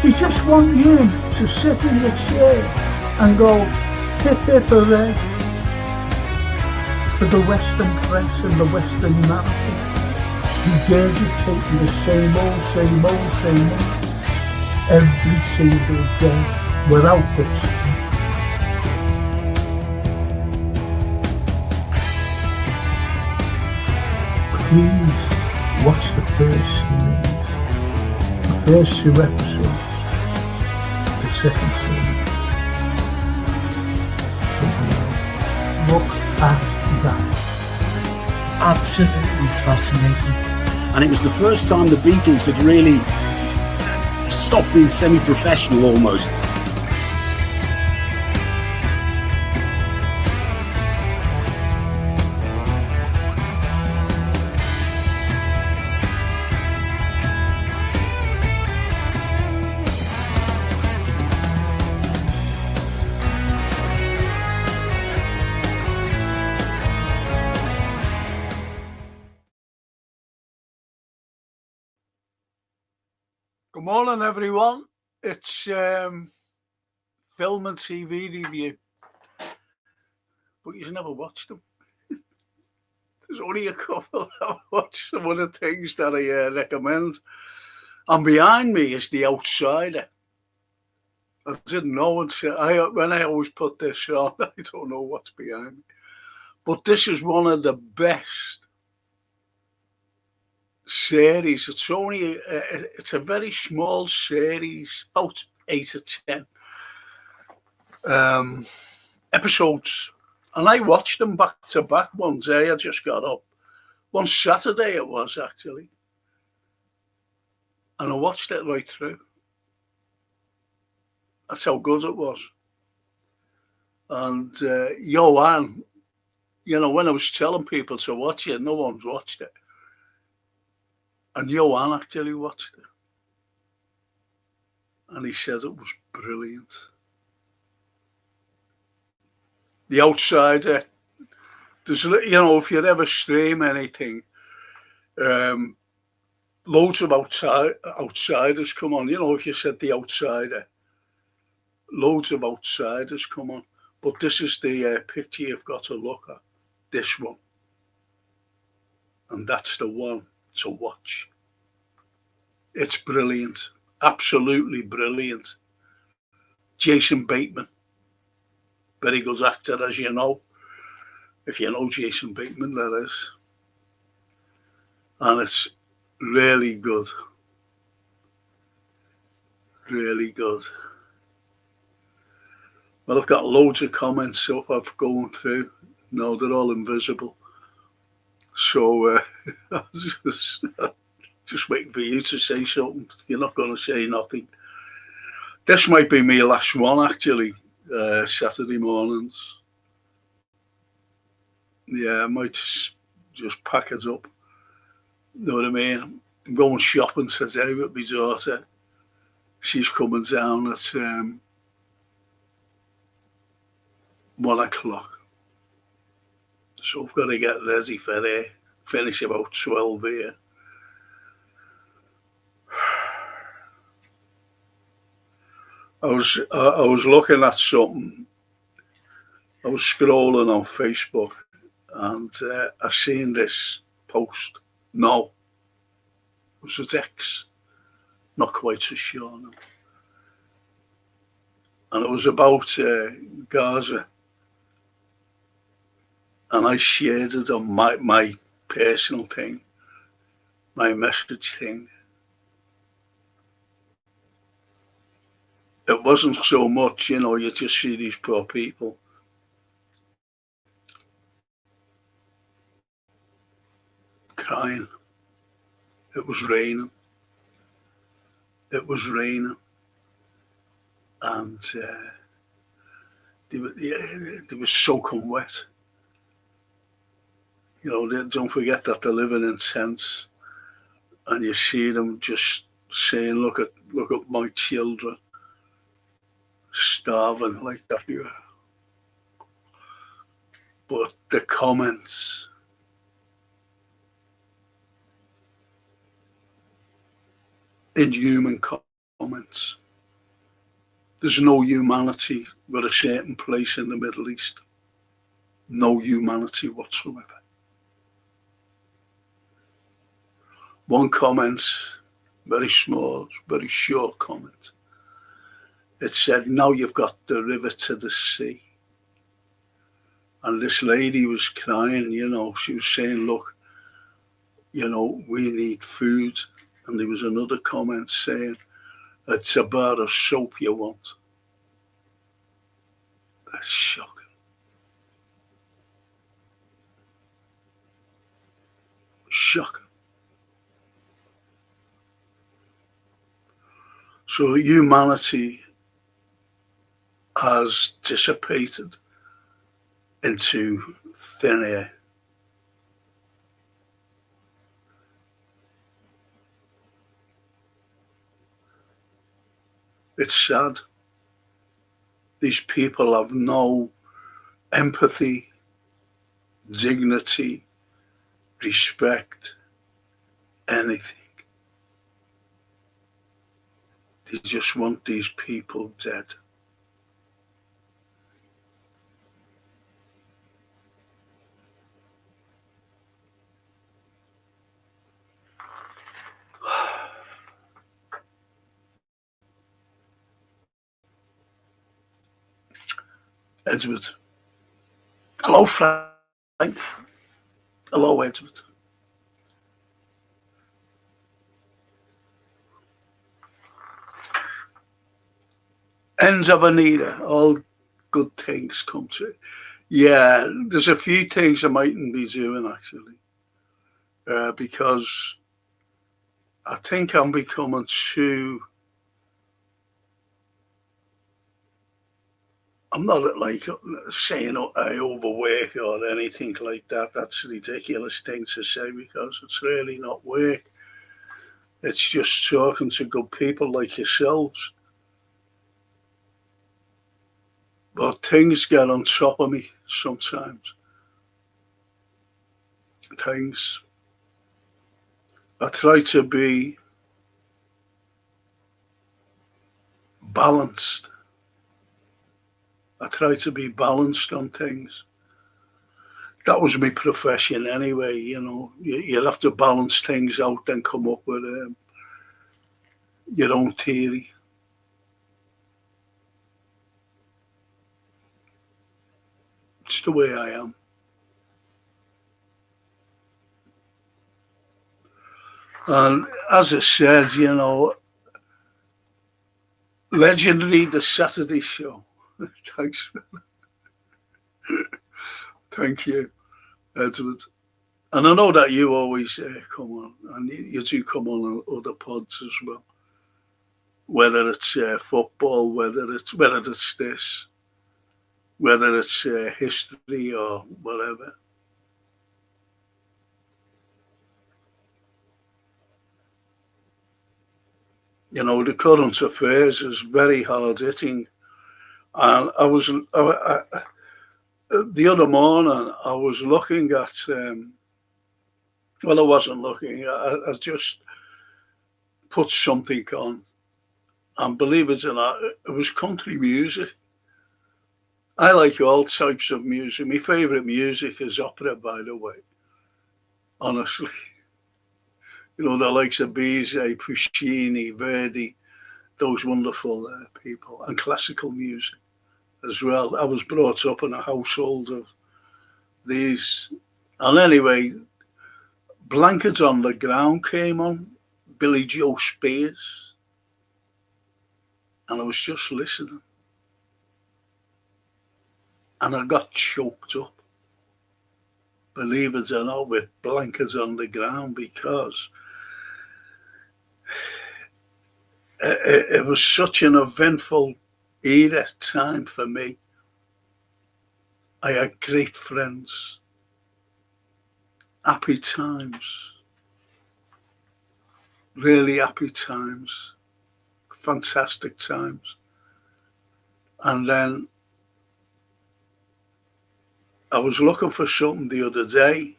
They just want you to sit in your chair and go hip hip hooray for the Western press and the Western narrative, regurgitating the same old, same old, same old every single day without question. Please watch the first series, the first 2 episodes, the second series. Look at that. Absolutely fascinating. And it was the first time the Beatles had really stopped being semi-professional almost. Good morning, everyone. It's film and TV review, but you've never watched them. There's only a couple. I've watched some of the things that I recommend. And behind me is The Outsider. I didn't know until when I always put this on, I don't know what's behind me. But this is one of the best series. It's only it's a very small series, about 8 or 10 episodes, and I watched them back to back one day. I just got up one Saturday, it was actually, and I watched it right through. That's how good it was. And Johan, you know, when I was telling people to watch it, no one's watched it. And Johan actually watched it. And he said it was brilliant. The Outsider, there's, you know, if you ever stream anything, loads of outsiders come on. You know, if you said The Outsider, loads of outsiders come on. But this is the picture you've got to look at, this one. And that's the one to watch. It's brilliant, absolutely brilliant. Jason Bateman, very good actor, as you know, if you know Jason Bateman, that is. And it's really good, really good. Well, I've got loads of comments up I've gone through. No, they're all invisible. So I was just waiting for you to say something. You're not going to say nothing. This might be my last one, actually, Saturday mornings. Yeah, I might just pack it up. You know what I mean? I'm going shopping today with my daughter. She's coming down at 1 o'clock. So I've got to get ready for her. Finish about 12 here. I was looking at something. I was scrolling on Facebook and I seen this post. No, was it X? Not quite so sure now. And it was about Gaza. And I shared it on my personal thing, my message thing. It wasn't so much, you know, you just see these poor people. Crying. It was raining. It was raining. And they were soaking wet. You know, don't forget that they're living in tents, and you see them just saying, "Look at my children starving like that." Yeah. But the comments, inhuman comments. There's no humanity with a certain place in the Middle East. No humanity whatsoever. One comment, very small, very short comment. It said, now you've got the river to the sea. And this lady was crying, she was saying, look, we need food. And there was another comment saying, it's a bar of soap you want. That's shocking. Shocking. So humanity has dissipated into thin air. It's sad. These people have no empathy, dignity, respect, anything. They just want these people dead. Edward. Hello, Frank. Hello, Edward. Ends of Anita. All good things come to it. Yeah, there's a few things I mightn't be doing, actually. Because I think I'm becoming too... I'm not like saying I overwork or anything like that. That's a ridiculous thing to say because it's really not work. It's just talking to good people like yourselves. But things get on top of me sometimes. Things. I try to be balanced. I try to be balanced on things. That was my profession anyway, You'd have to balance things out and come up with your own theory. It's the way I am. And as I said, legendary The Saturday Show. Thanks. Thank you, Edward. And I know that you always come on, and you do come on other pods as well. Whether it's football, whether it's this, whether it's history or whatever. The current affairs is very hard hitting. And the other morning, I was looking at, I wasn't looking, I just put something on. And believe it or not, it was country music. I like all types of music. My favourite music is opera, by the way. Honestly. The likes of Bizet, Puccini, Verdi, those wonderful people, and classical music as well. I was brought up in a household of these. And anyway, Blankets on the Ground came on, Billy Joe Spears, and I was just listening. And I got choked up, believe it or not, with Blankets on the Ground because it was such an eventful era time for me. I had great friends, happy times, really happy times, fantastic times. And then I was looking for something the other day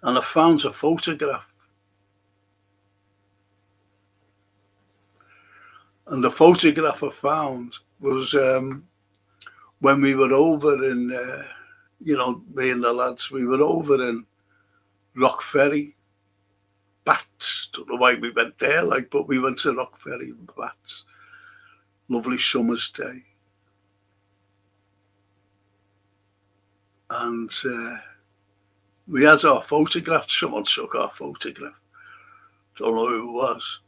and I found a photograph. And the photograph I found was when we were over in, me and the lads, we were over in Rock Ferry, Bats. Don't know why we went there, but we went to Rock Ferry, Bats. Lovely summer's day. And we had our photograph. Someone took our photograph. Don't know who it was.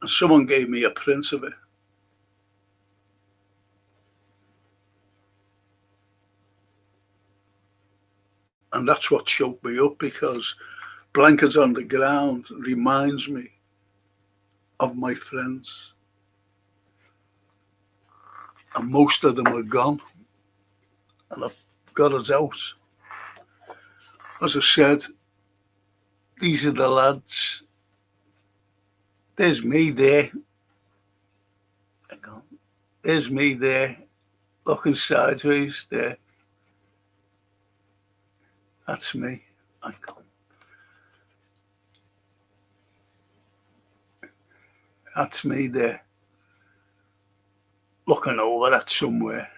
And someone gave me a print of it. And that's what choked me up, because Blankets on the Ground reminds me of my friends. And most of them are gone. And I've got us out. As I said, these are the lads. There's me there. There's me there, looking sideways there. That's me. That's me there, looking over at somewhere.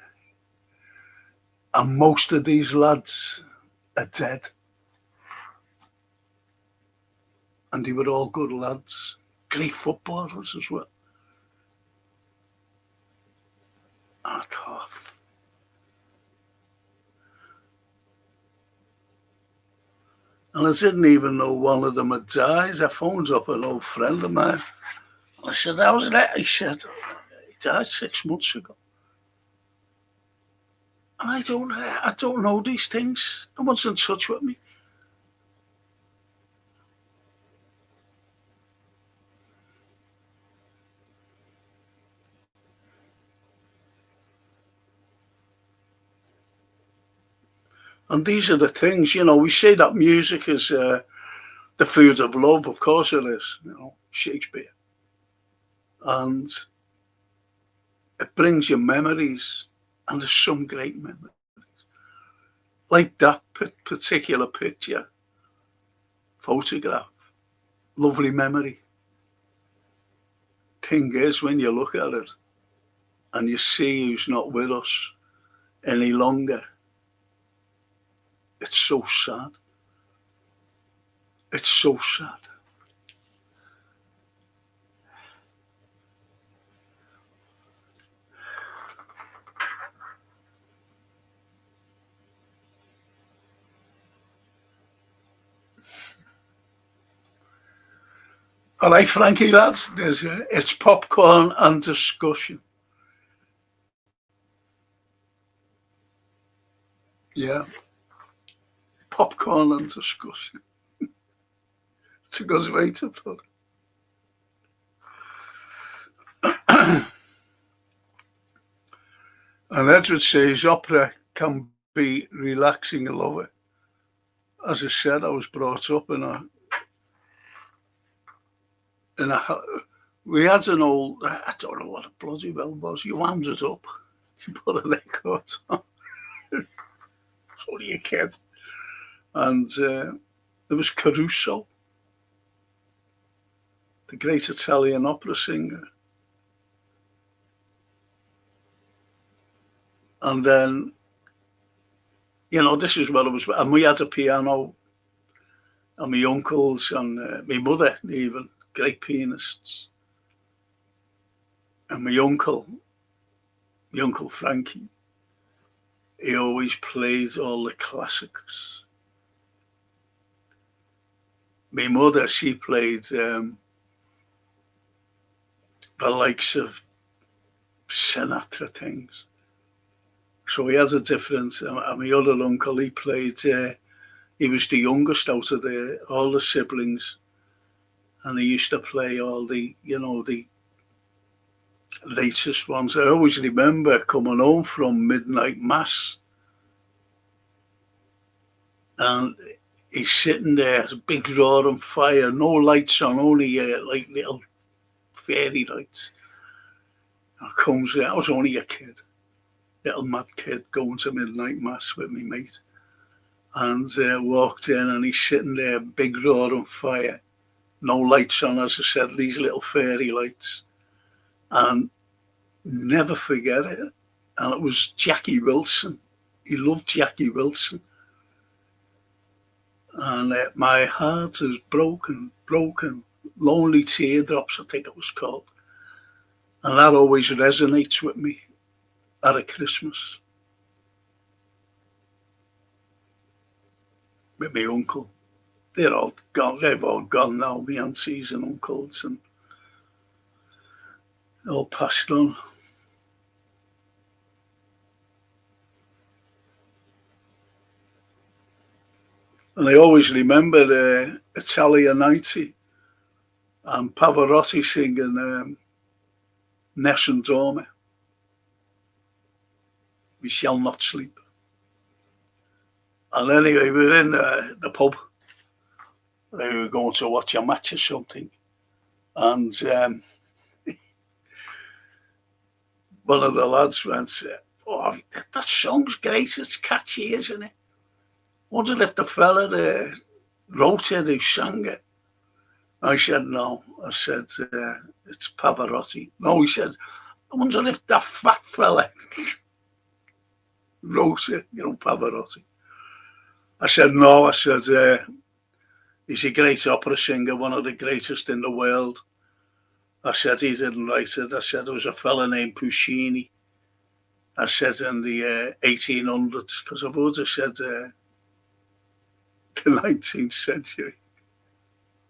And most of these lads are dead. And they were all good lads, great footballers as well. And I thought, and I didn't even know one of them had died. I phoned up an old friend of mine. I said, how's that? He said, he died 6 months ago. And I don't know these things. No one's in touch with me. And these are the things, we say that music is the food of love. Of course it is, Shakespeare. And it brings you memories, and there's some great memories. Like that particular picture, photograph, lovely memory. Thing is, when you look at it and you see who's not with us any longer, it's so sad. It's so sad. All right, Frankie, lads, it's popcorn and discussion. Yeah. Popcorn and discussion. It's a good way to put it. And Edward says opera can be relaxing. I love it. As I said, I was brought up we had an old, I don't know what it bloody well was. You wound it up, you put a record on. Only a kid. And there was Caruso, the great Italian opera singer. And then, this is what it was. And we had a piano, and my uncles and my mother even, great pianists. And my uncle Frankie, he always played all the classics. My mother, she played the likes of Sinatra things. So he has a difference. And my other uncle, he played, he was the youngest out of all the siblings. And he used to play all the latest ones. I always remember coming home from midnight mass. And he's sitting there, a big roaring fire, no lights on, only like little fairy lights. And comes out, I was only a kid. Little mad kid going to midnight mass with me mate, and walked in, and he's sitting there, big roaring fire, no lights on, as I said, these little fairy lights, and never forget it. And it was Jackie Wilson. He loved Jackie Wilson. And My Heart Is Broken, Broken, Lonely Teardrops, I think it was called. And that always resonates with me at a Christmas. With my uncle. They're all gone, they've all gone now, my aunties and uncles, and all passed on. And I always remember Italia 90 and Pavarotti singing Nessun Dorma. We shall not sleep. And anyway, we were in the pub. We were going to watch a match or something. And one of the lads went, "Oh, that song's great. It's catchy, isn't it? Wondered if the fella wrote it, who sang it." I said, "No." I said, "It's Pavarotti." "No," he said, "I wonder if that fat fella wrote it, Pavarotti." I said, "No." I said, "He's a great opera singer, one of the greatest in the world." I said, "He didn't write it." I said, "There was a fella named Puccini." I said, "In the 1800s," because I've always said the 19th century.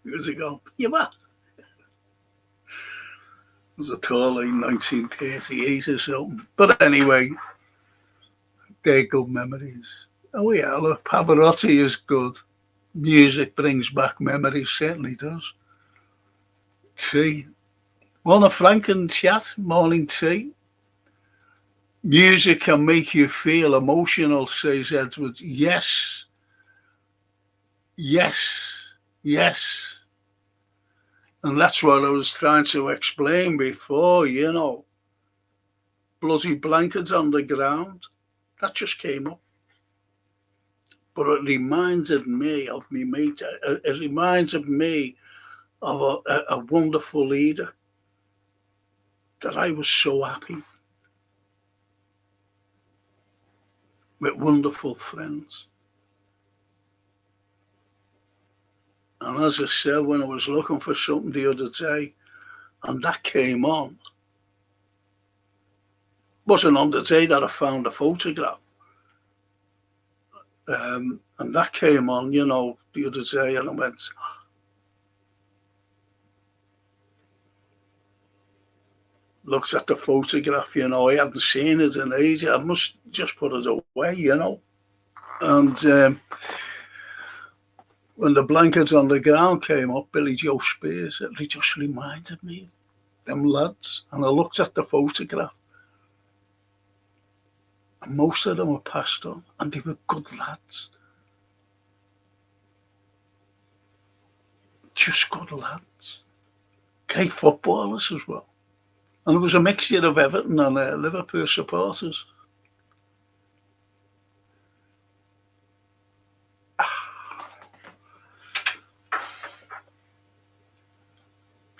Years ago. Yeah, what? It was a tour like 1938 or something. But anyway, they're good memories. Oh yeah, look, Pavarotti is good. Music brings back memories, certainly does. Tea. Morning, Frank and chat. Morning, tea. Music can make you feel emotional, says Edward. Yes. Yes. Yes. And that's what I was trying to explain before, Bloody blankets on the ground. That just came up. But it reminded me of me mate. It reminded me of a wonderful leader that I was so happy with wonderful friends. And as I said, when I was looking for something the other day, and that came on, wasn't on the day that I found a photograph. And that came on, the other day, and I went, looked at the photograph, I hadn't seen it in ages. I must just put it away, And when the blankets on the ground came up, Billy Joe Spears, it just reminded me of them lads. And I looked at the photograph, and most of them were passed on, and they were good lads. Just good lads. Great footballers as well. And it was a mixture of Everton and Liverpool supporters.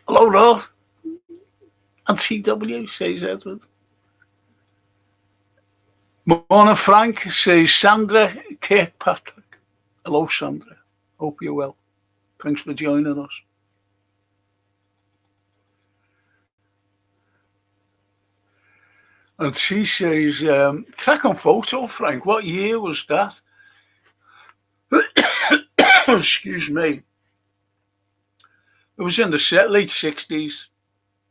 Hello, Rob. And TW, says Edward. Morning, Frank, says Sandra Kirkpatrick. Hello, Sandra. Hope you're well. Thanks for joining us. And she says, cracking photo, Frank. What year was that? Excuse me. It was in the late 60s.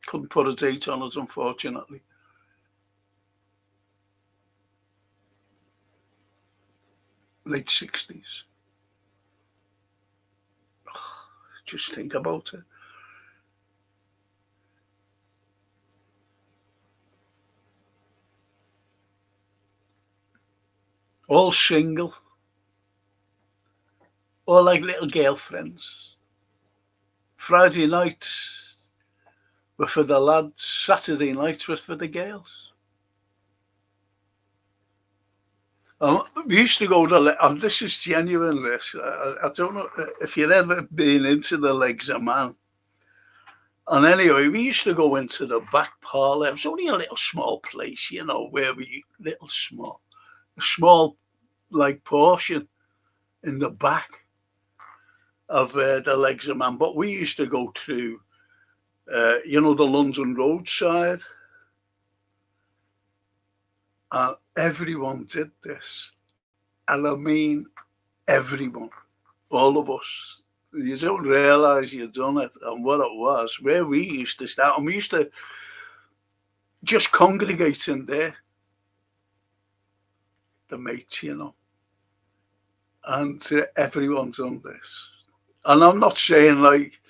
Couldn't put a date on it, unfortunately. Late 60s. Just think about it. All single. All like little girlfriends. Friday nights were for the lads. Saturday nights were for the girls. We used to go to, and this is genuine, this. I don't know if you've ever been into the Legs of Man. And anyway, we used to go into the back parlour. It was only a little small place, where a small like portion in the back of the Legs of Man. But we used to go through, the London roadside, and everyone did this. And I mean, everyone, all of us. You don't realise you've done it and what it was. Where we used to start, and we used to just congregate in there, the mates. And everyone's done this. And I'm not saying like,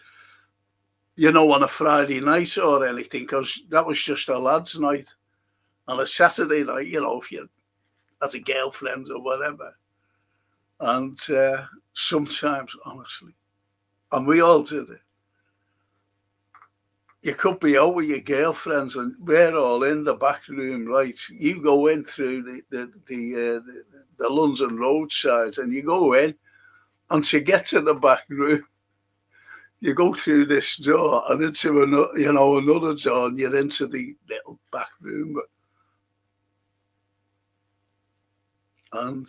on a Friday night or anything, because that was just a lads' night. On a Saturday night, if you had a girlfriend or whatever. And sometimes, honestly, and we all did it. You could be out with your girlfriends, and we're all in the back room, right? You go in through the London roadside, and you go in, and to get to the back room, you go through this door and into another door, and you're into the little back room. And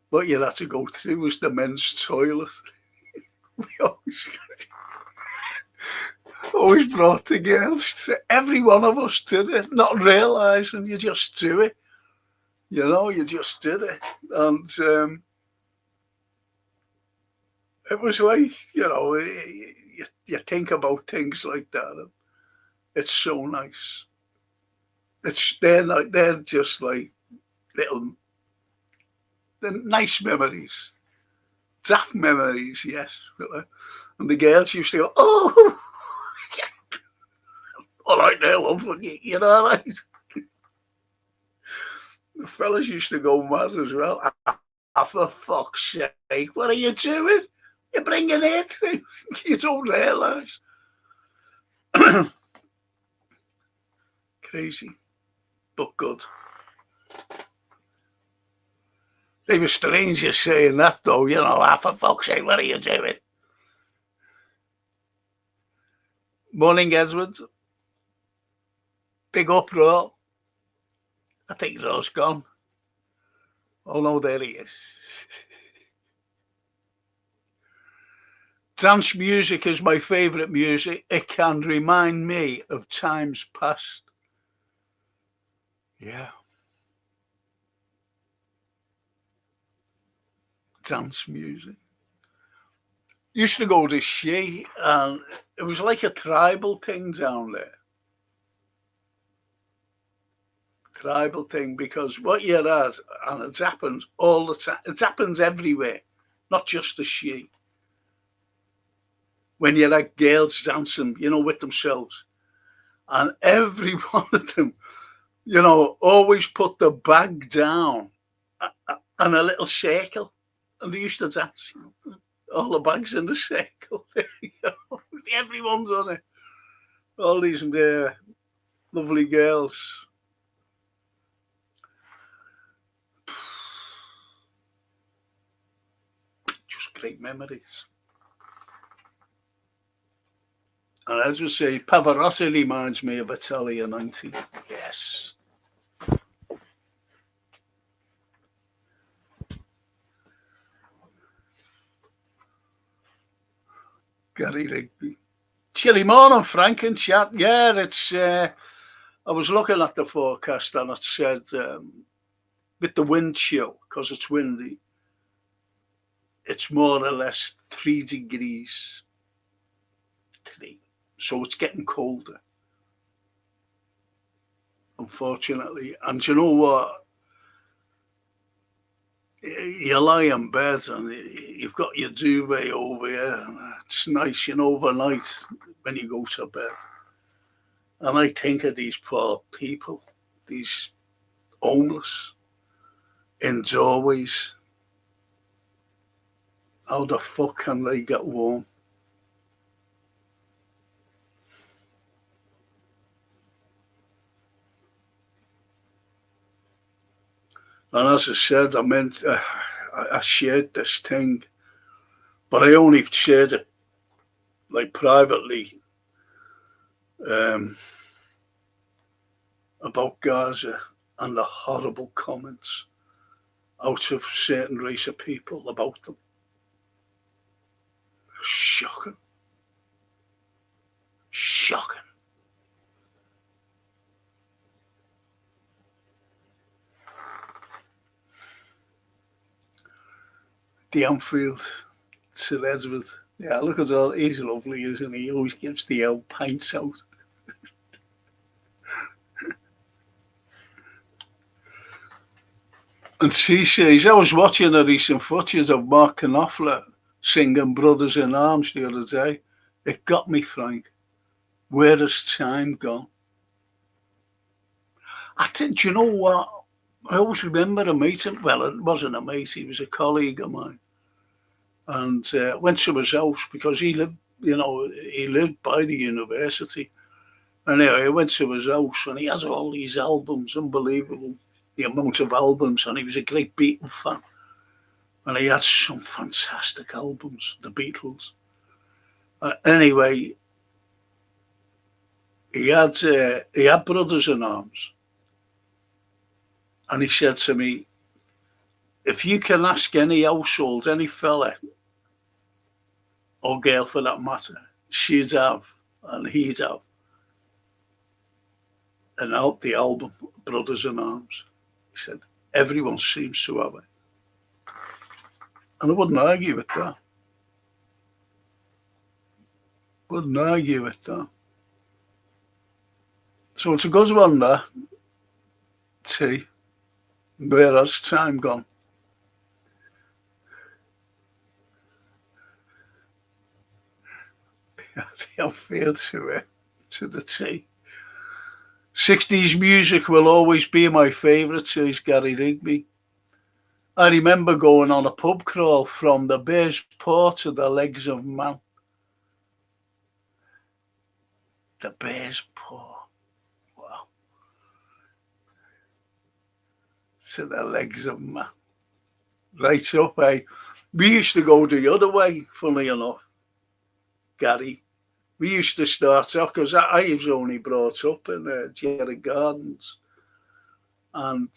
what you had to go through was the men's toilet. We always brought the girls through. Every one of us did it, not realising you just do it. You just did it. And it was like, you think about things like that. And it's so nice. They're just like little, nice memories. Daft memories, yes. And the girls used to go, oh, all right now, love, you know, right? The fellas used to go mad as well. For fuck's sake, what are you doing? You're bringing it through. You don't realise. Crazy, but good. They were strangers saying that, though, for fuck's sake, what are you doing? Morning, Edward. Big uproar. I think Ro's gone. Oh, no, there he is. Dance music is my favourite music. It can remind me of times past. Yeah. Dance music. Used to go to Shea, and it was like a tribal thing down there. Tribal thing, because what you had, and it happens all the time, it happens everywhere, not just the Shea. When you had girls dancing, with themselves, and every one of them, always put the bag down and a little circle, and they used to dance. All the bags in the circle. Everyone's on it. All these lovely girls. Just great memories. And as we say, Pavarotti reminds me of Italia 90. Yes. Gary Rigby. Chilly morning, Frank and chat. Yeah, it's. I was looking at the forecast and it said with the wind chill, because it's windy, it's more or less 3 degrees. So it's getting colder, unfortunately. And you know what? You lie in bed and you've got your duvet over here, and it's nice, overnight when you go to bed. And I think of these poor people, these homeless in doorways. How the fuck can they get warm? And as I said, I shared this thing, but I only shared it like privately, about Gaza and the horrible comments out of certain race of people about them. Shocking. Shocking. The Anfield, Sir Edward. Yeah, look at all. He's lovely, isn't he? He always gives the old pints out. And she says, I was watching a recent footage of Mark Knopfler singing Brothers in Arms the other day. It got me, Frank. Where has time gone? I think, do you know what? I always remember a meeting. Well, it wasn't a mate, he was a colleague of mine. And went to his house because he lived, he lived by the university. Anyway, I went to his house and he has all these albums, unbelievable, the amount of albums, and he was a great Beatles fan. And he had some fantastic albums, the Beatles. Anyway, he had Brothers in Arms. And he said to me, if you can ask any household, any fella, or girl for that matter, she'd have, and he'd have, and out the album Brothers in Arms. He said, everyone seems to have it. And I wouldn't argue with that. Wouldn't argue with that. So it's a good one there. T. Where has time gone? The Anfield to the T. 60s music will always be my favourite, says Gary Rigby. I remember going on a pub crawl from the Bears Paw to the Legs of Man. The Bears Paw. Wow. To the Legs of Man. Right up, eh? We used to go the other way, funnily enough, Gary. We used to start off, because I was only brought up in Jerry Gardens. And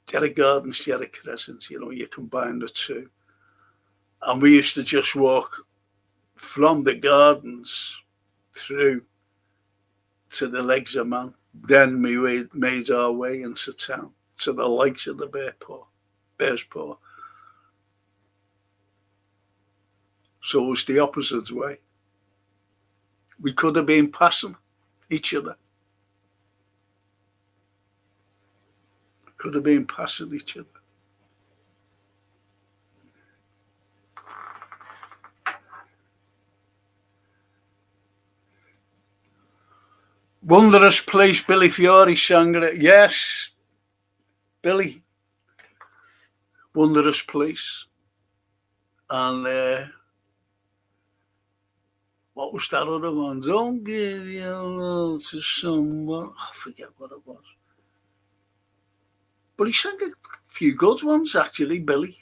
Jerry Gardens, Jerry Crescent, you combine the two. And we used to just walk from the gardens through to the Legs of Man. Then we made our way into town, to the likes of the Bears Paw. So it was the opposite way. We could have been passing each other. Could have been passing each other. Wondrous Place, Billy Fiore sang it. Yes, Billy. Wondrous Place. And what was that other one? Don't give your love to someone. I forget what it was. But he sang a few good ones, actually, Billy.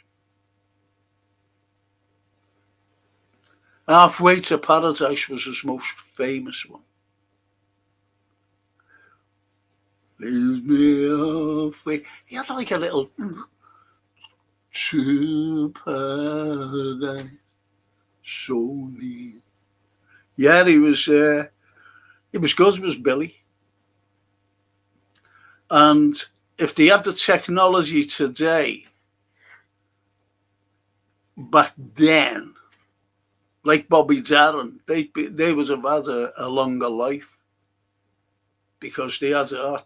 Halfway to Paradise was his most famous one. Leave me halfway. He had like a little to paradise, so near. Yeah, he was good, was Billy. And if they had the technology today, back then, like Bobby Darin, they would have had a longer life because they had heart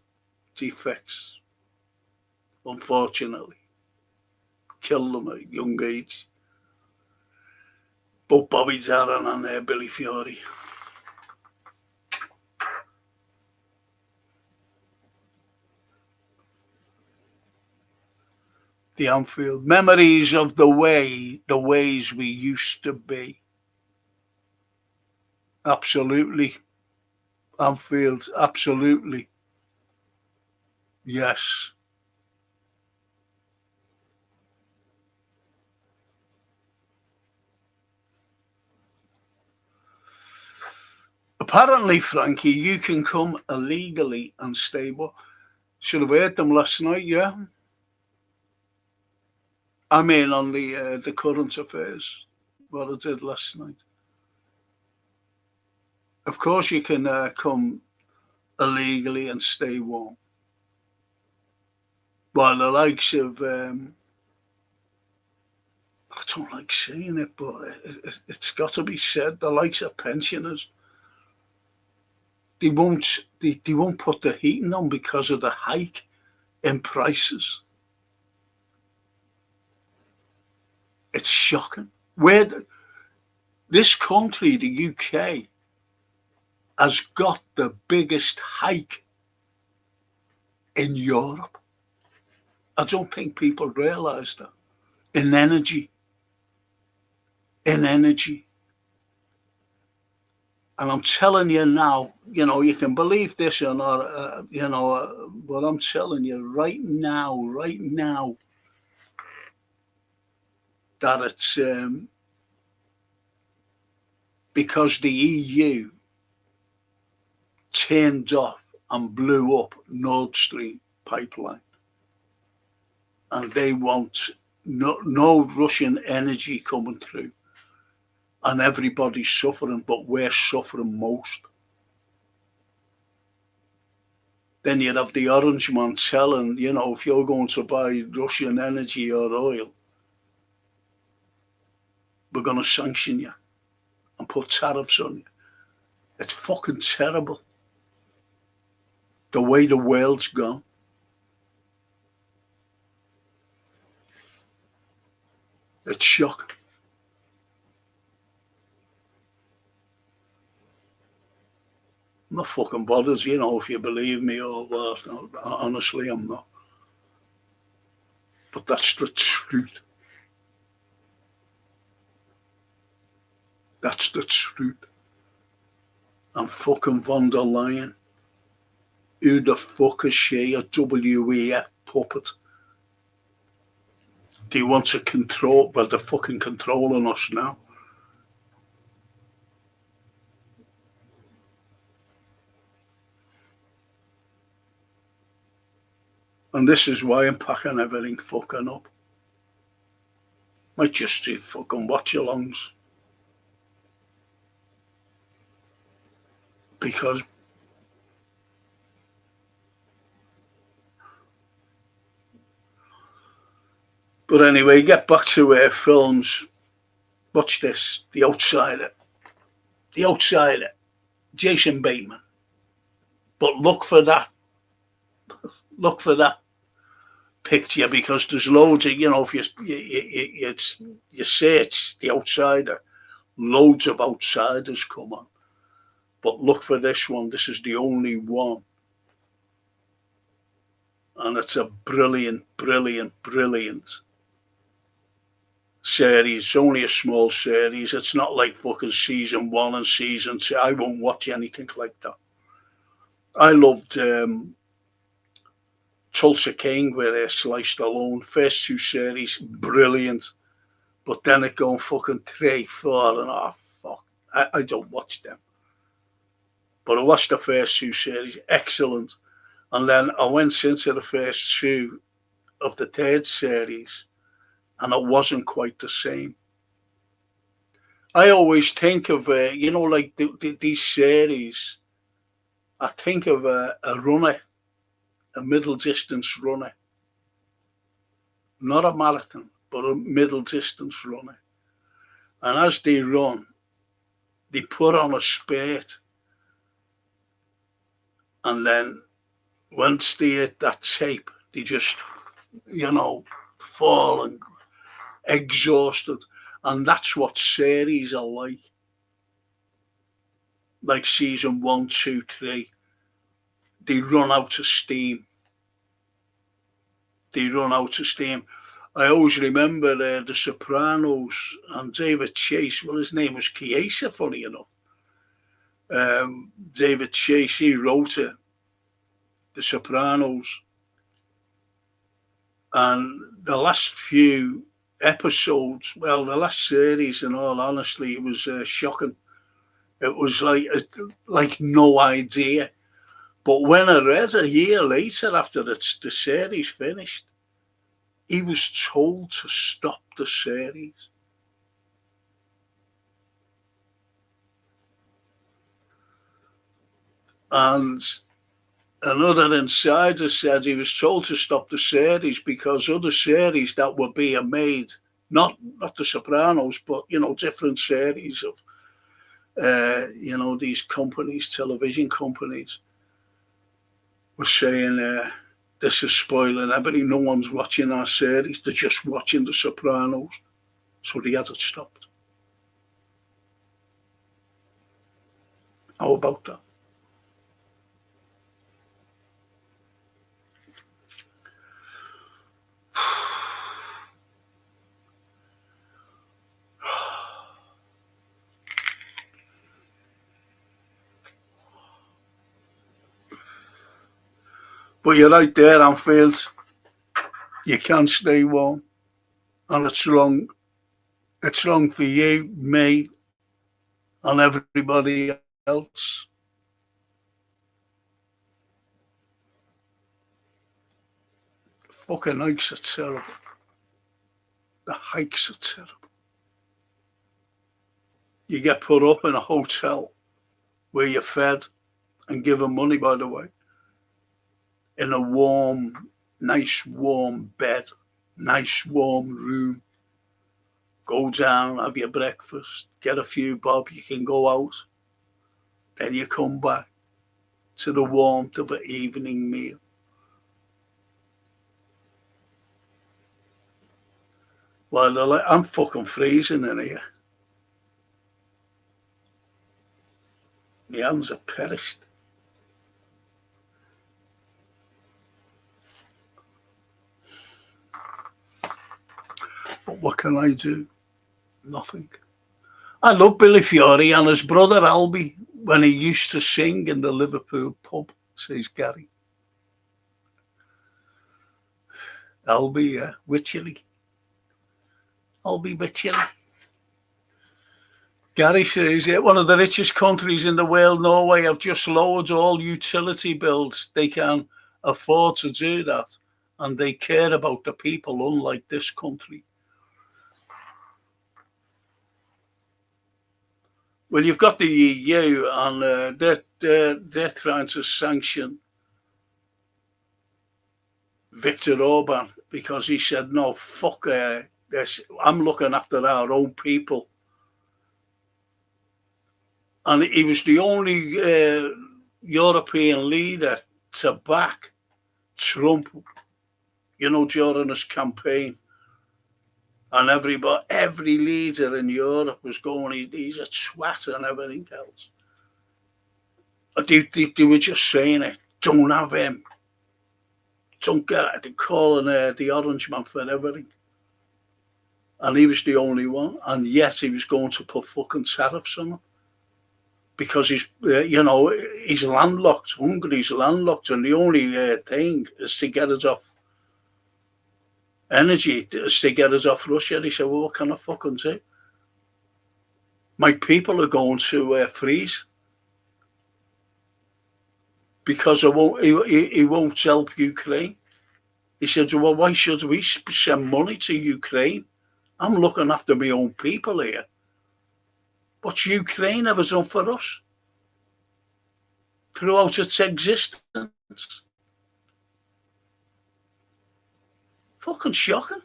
defects, unfortunately. Killed them at a young age. Both Bobby Darin and Billy Fiore. The Anfield. Memories of the ways we used to be. Absolutely. Anfield, absolutely. Yes. Apparently, Frankie, you can come illegally and stay. But should have heard them last night. Yeah, I mean on the current affairs. What I did last night. Of course, you can come illegally and stay warm. While the likes of I don't like saying it, but it's got to be said. The likes of pensioners, they won't put the heating on because of the hike in prices. It's shocking. This country, the UK, has got the biggest hike in Europe. I don't think people realise that. In energy. And I'm telling you now, you can believe this or not, but I'm telling you right now, that it's because the EU turned off and blew up Nord Stream pipeline. And they want no Russian energy coming through. And everybody's suffering, but we're suffering most. Then you'd have the orange man telling, if you're going to buy Russian energy or oil, we're going to sanction you and put tariffs on you. It's fucking terrible. The way the world's gone. It's shocking. I'm not fucking bothered, if you believe me or what. Honestly, I'm not. But that's the truth. That's the truth. And fucking von der Leyen. Who the fuck is she? A WEF puppet. Do you want to control? Well, they're fucking controlling us now. And this is why I'm packing everything fucking up. Might just do fucking watch-alongs. Because but anyway, get back to films. Watch this, The Outsider. The Outsider. Jason Bateman. But look for that picture, because there's loads of, if you search The Outsider, loads of outsiders come on. But look for this one. This is the only one. And it's a brilliant series. It's only a small series. It's not like fucking season 1 and season 2. I won't watch anything like that. I loved Tulsa King with Sliced Alone. First 2 series, brilliant. But then it going fucking 3, 4, and fuck. I don't watch them. But I watched the first 2 series, excellent. And then I went into the first 2 of the 3rd series, and it wasn't quite the same. I always think of, like these series, I think of a runner, a middle distance runner. Not a marathon, but a middle distance runner. And as they run, they put on a spurt. And then once they hit that tape, they just, fall and exhausted. And that's what series are like. Like season 1, 2, 3. They run out of steam. I always remember The Sopranos and David Chase. Well, his name was Chiesa, funny enough. David Chase, he wrote it, The Sopranos. And the last few episodes, well, the last series, in all honesty, it was shocking. It was like no idea. But when I read a year later, after the series finished, he was told to stop the series. And another insider said he was told to stop the series because other series that were being made, not The Sopranos, but different series of these companies, television companies, were saying this is spoiling everything. No one's watching our series; they're just watching The Sopranos. So they had it stopped. How about that? But you're right there, Anfield. You can't stay warm. And it's wrong. It's wrong for you, me, and everybody else. Fucking hikes are terrible. The hikes are terrible. You get put up in a hotel where you're fed and given money, by the way, in a warm, nice warm bed, nice warm room. Go down, have your breakfast, get a few bob, you can go out. Then you come back to the warmth of an evening meal. Well, they're like, I'm fucking freezing in here. My hands are perished. But what can I do? Nothing. I love Billy Fiore and his brother Albie when he used to sing in the Liverpool pub, says Gary. Albie, yeah, Wycherley. Albie Wycherley. Gary says, one of the richest countries in the world, Norway, have just lowered all utility bills. They can afford to do that, and they care about the people, unlike this country. Well, you've got the EU, and they're trying to sanction Viktor Orban because he said, no, fuck this. I'm looking after our own people. And he was the only European leader to back Trump, during his campaign. And every leader in Europe was going, he's a twat and everything else. They were just saying it, don't have him. Don't get it. They're calling the orange man for everything. And he was the only one. And yes, he was going to put fucking tariffs on him. Because he's landlocked. Hungary's landlocked. And the only thing is to get us off energy, is to get us off Russia. He said, well, what can I fucking do? My people are going to freeze. Because he won't help Ukraine. He said, well, why should we send money to Ukraine? I'm looking after my own people here. What's Ukraine ever done for us? Throughout its existence. Fucking shocking.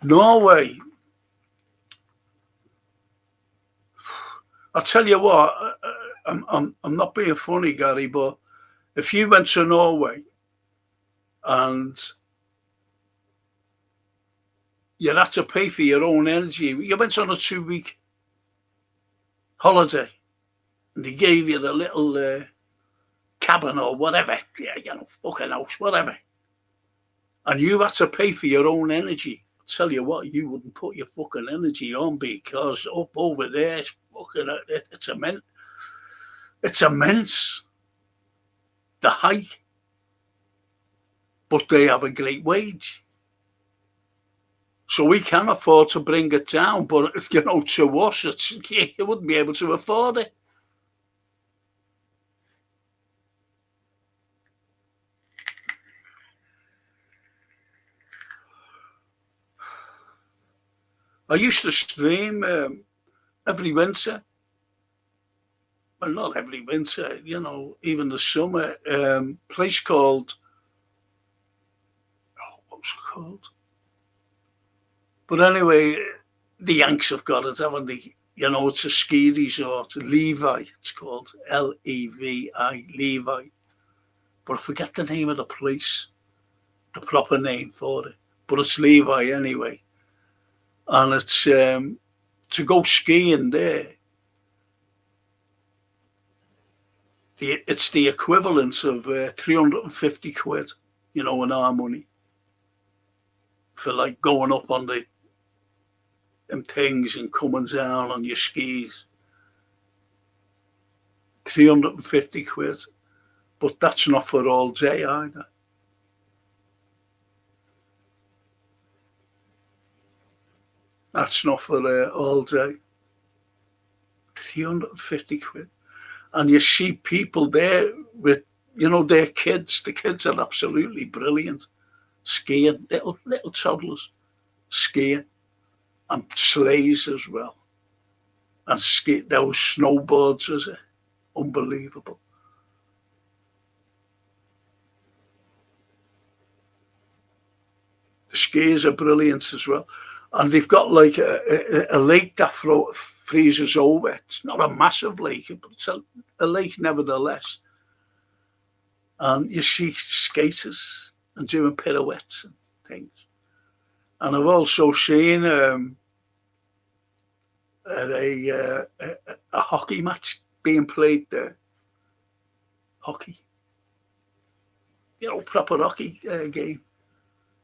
Norway. I'll tell you what, I'm not being funny, Gary, but if you went to Norway and you had to pay for your own energy, you went on a 2-week holiday and they gave you the little cabin or whatever, fucking house, whatever, and you had to pay for your own energy, tell you what, you wouldn't put your fucking energy on because up over there, it's immense. It's immense. The hike. but they have a great wage. So we can afford to bring it down, but to us, you wouldn't be able to afford it. I used to stream every winter. Well, not every winter, even the summer. Place called, what was it called? But anyway, the Yanks have got it, haven't they? It's a ski resort, Levi, it's called, Levi, Levi. But I forget the name of the place, the proper name for it. But it's Levi anyway. And it's to go skiing there. It's the equivalent of 350 quid, in our money, for like going up on them things and coming down on your skis. 350 quid. But that's not for all day either. That's not for all day. 350 quid. And you see people there with, their kids. The kids are absolutely brilliant. Skiing, little toddlers skiing. And sleighs as well. And those snowboards, is it? Unbelievable. The skiers are brilliant as well. And they've got like a lake that freezes over. It's not a massive lake, but it's a lake nevertheless. And you see skaters and doing pirouettes and things. And I've also seen a hockey match being played there. Hockey. Proper hockey game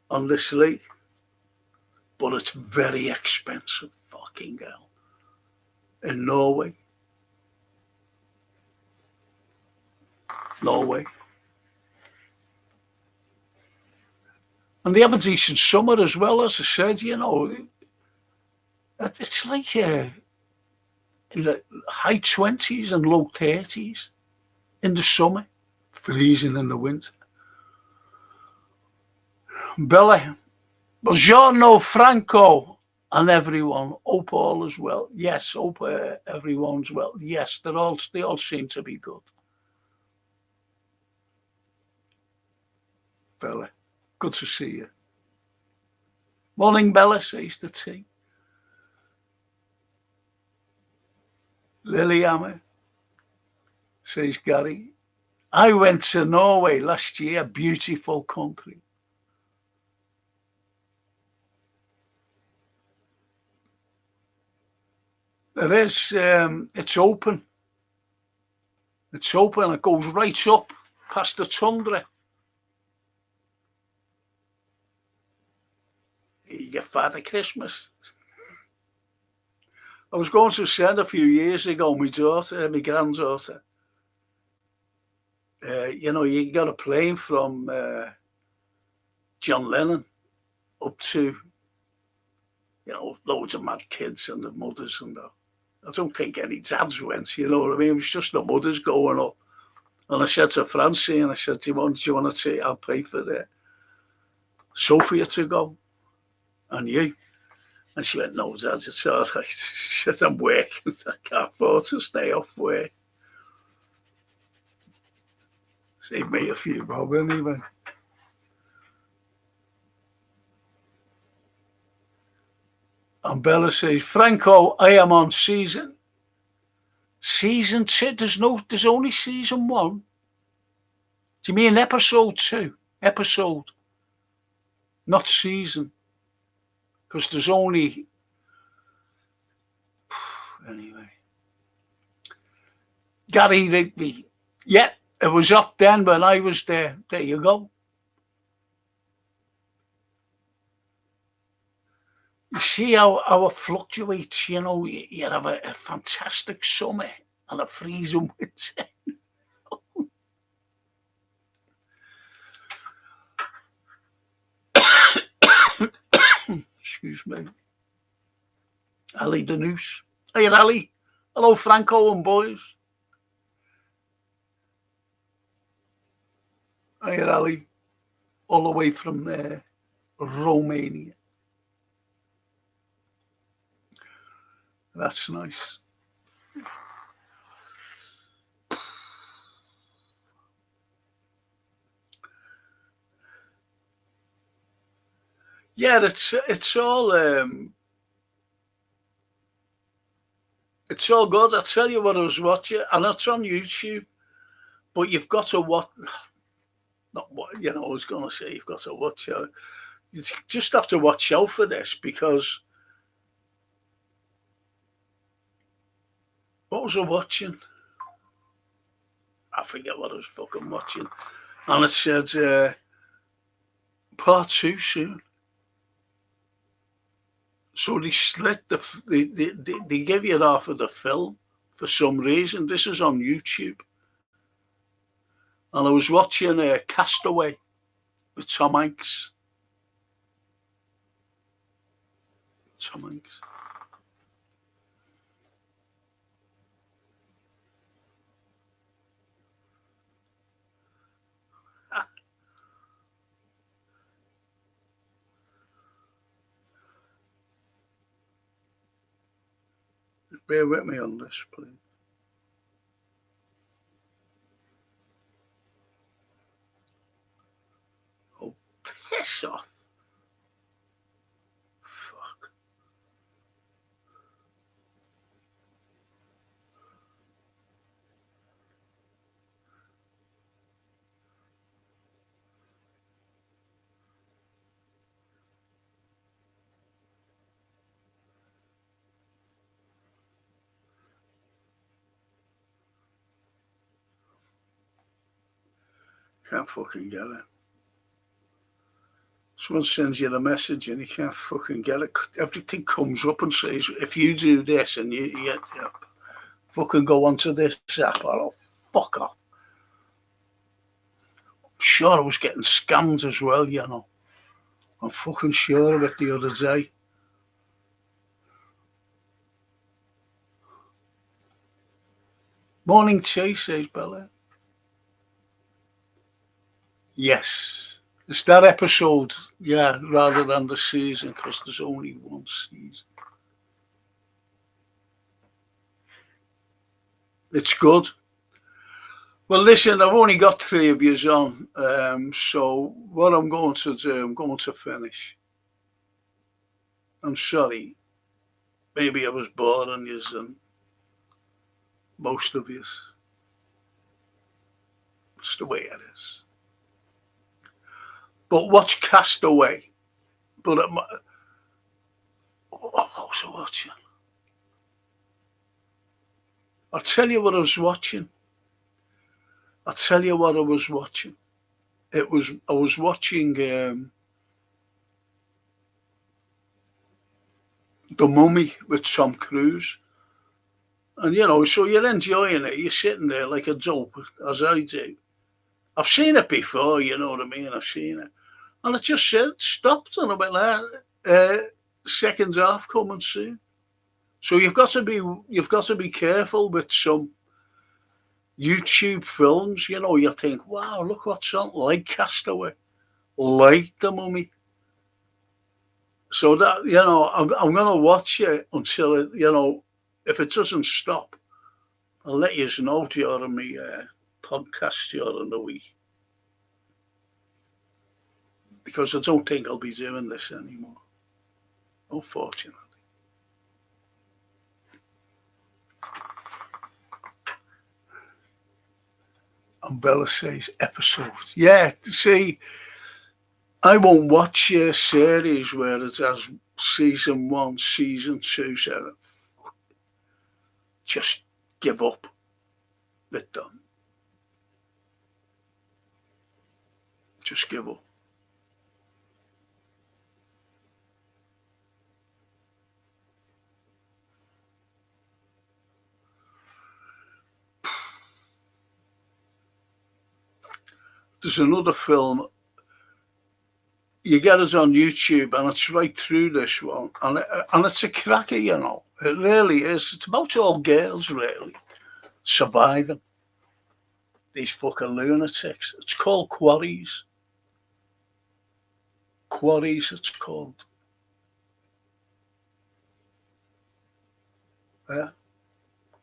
on this lake. But it's very expensive, fucking hell. In Norway. And they have a decent summer as well, as I said, It's like in the high 20s and low 30s in the summer, freezing in the winter. Bella. Buongiorno, Franco, and everyone. Hope all is well. Yes, hope everyone's well. Yes, they all seem to be good. Bella, good to see you. Morning, Bella, says the T. Lillehammer, says Gary. I went to Norway last year, beautiful country. It is, it's open. It's open, it goes right up past the tundra. You get Father Christmas. I was going to send a few years ago, my granddaughter. You got a plane from John Lennon up to, loads of mad kids and the mothers and that. I don't think any dads went, you know what I mean? It was just the mothers going up. And I said to Francine, I said, do you want to say I'll pay for Sophia to go? And you? And she went, no, Dad, it's all right. She said, I'm working. I can't afford to stay off work. Save me a few bob anyway. And Bella says, Franco, I am on season 2. There's only season 1. Do you mean episode 2? Episode, not season. Because there's only, anyway. Gary Rigby. Yeah, it was up then when I was there. There you go. You see how it fluctuates, you have a fantastic summer and a freezing winter. me. Ali the Noose. Hey, Ali. Hello, Franco and boys. Hey, Ali. All the way from Romania. That's nice. Yeah, it's all good. I tell you what I was watching, and it's on YouTube. But you've got to watch. Not what I was going to say. You've got to watch. You just have to watch out for this because what was I watching? I forget what I was fucking watching, and it said part 2 soon. So they split they give you half of the film for some reason. This is on YouTube, and I was watching Castaway with Tom Hanks. Tom Hanks. Bear with me on this, please. Oh, piss off. Fuck. Can't fucking get it. Someone sends you a message and you can't fucking get it. Everything comes up and says, if you do this and you fucking go onto this app, oh, fuck off. I'm sure I was getting scammed as well, I'm fucking sure of it the other day. Morning tea, says Bella. Yes. It's that episode, yeah, rather than the season, because there's only one season. It's good. Well, listen, I've only got 3 of yous on, so what I'm going to do, I'm going to finish. I'm sorry. Maybe I was boring yous and most of yous. It's the way it is. But watch Castaway. But what was I watching? I'll tell you what I was watching. I was watching The Mummy with Tom Cruise. And, so you're enjoying it. You're sitting there like a dope, as I do. I've seen it before, you know what I mean? I've seen it. And it just said, stopped, and I went, second half coming soon. So you've got to be careful with some YouTube films, you think, wow, look what's on, like Castaway, like The Mummy. So that, I'm going to watch it until, if it doesn't stop, I'll let you know during my podcast during the week. Because I don't think I'll be doing this anymore, unfortunately. And Bella says episodes. Yeah, see, I won't watch a series where it has season 1, season 2, so just give up. It's done. Just give up. There's another film. you get it on YouTube, and it's right through this one, and it's a cracker, you know. It really is. It's about all girls really surviving these fucking lunatics. It's called Quarries. Quarries, it's called. Yeah,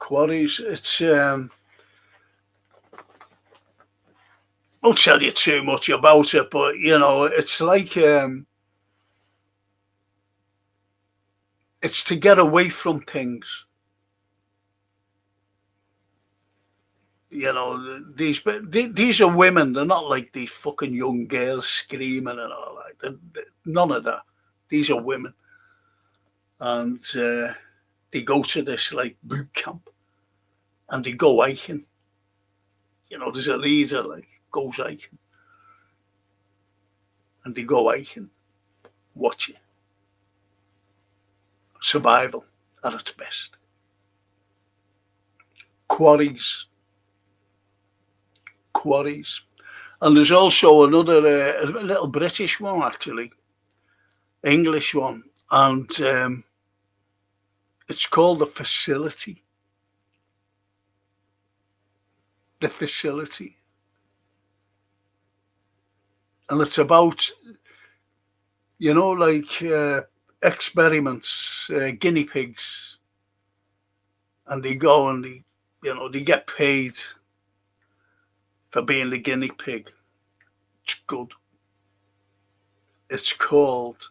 Quarries. It's won't tell you too much about it, but you know, it's like it's to get away from things. You know, these are women. They're not like these fucking young girls screaming and all that. None of that. These are women, and they go to this like boot camp, and they go hiking. You know, there's a leader like goes hiking, and they go hiking, watching survival at its best. Quarries, quarries, and there's also another a little British one actually, English one, and it's called The Facility. The Facility, and it's about, you know, like experiments, guinea pigs, and they go and they, you know, they get paid for being the guinea pig. It's good. It's called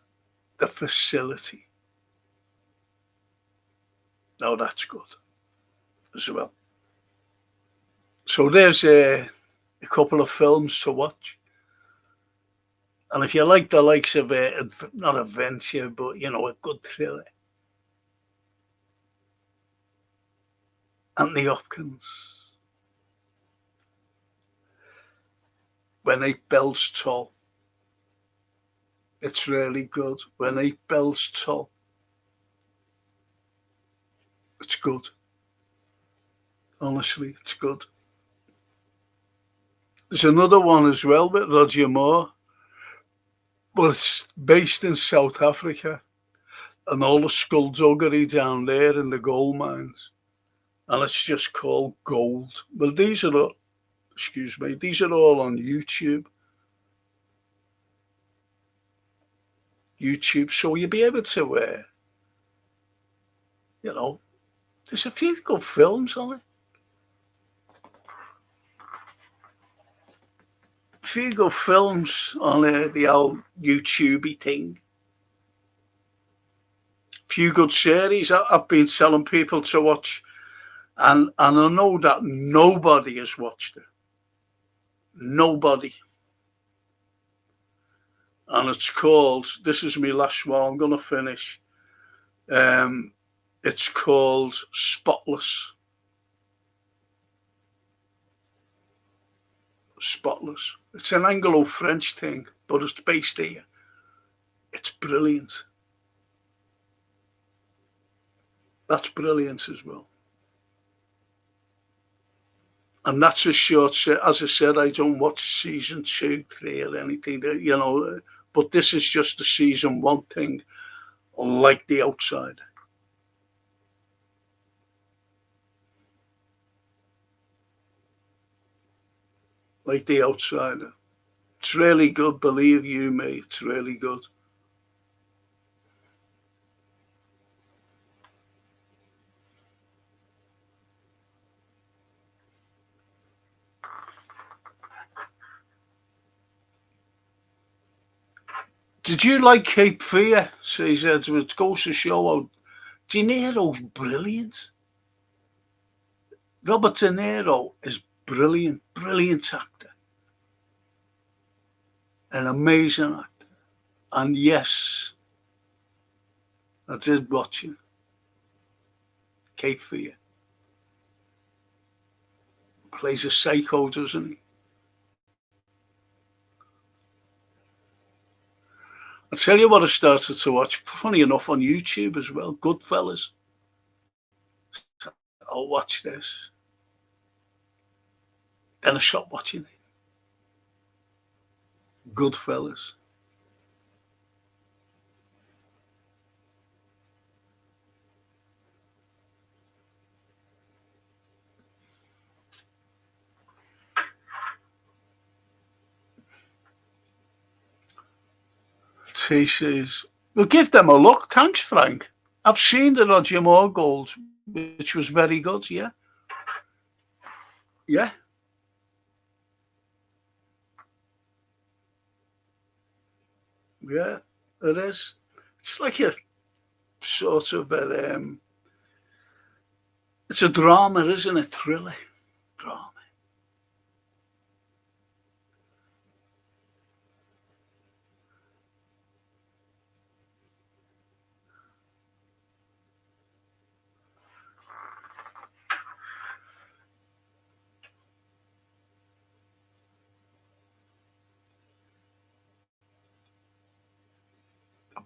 The Facility. Now that's good as well. So there's a couple of films to watch. And if you like the likes of not adventure, but you know, a good thriller, Anthony Hopkins, When 8 Bells Toll. It's really good. When 8 Bells Toll. It's good. Honestly, it's good. There's another one as well with Roger Moore, but it's based in South Africa and all the skullduggery down there in the gold mines. And it's just called Gold. Well, these are all, excuse me, these are all on YouTube. YouTube, so you'll be able to, you know, there's a few good films on it. A few good films on the old YouTubey thing. A few good series I've been telling people to watch, and I know that nobody has watched it. Nobody. And it's called, this is my last one, I'm going to finish. It's called Spotless. Spotless. It's an Anglo-French thing, but it's based here. It's brilliant. That's brilliant as well. And that's a short set. As I said, I don't watch season 2, 3 or anything, you know, but this is just the season 1 thing, unlike The Outsider. Like The Outsider. It's really good, believe you me, it's really good. Did you like Cape Fear? Says Edward. It goes to show how De Niro's brilliant. Robert De Niro is brilliant, brilliant actor. An amazing actor. And yes, I did watch it. Cape Fear. Plays a psycho, doesn't he? I'll tell you what I started to watch, funny enough, on YouTube as well, Goodfellas. I'll watch this. Then I stopped watching it. Goodfellas. he says, well, give them a look. Thanks, Frank. I've seen the Roger Moore Gold, which was very good, yeah. Yeah. Yeah, it is. It's like a sort of it's a drama, isn't it? Thriller drama.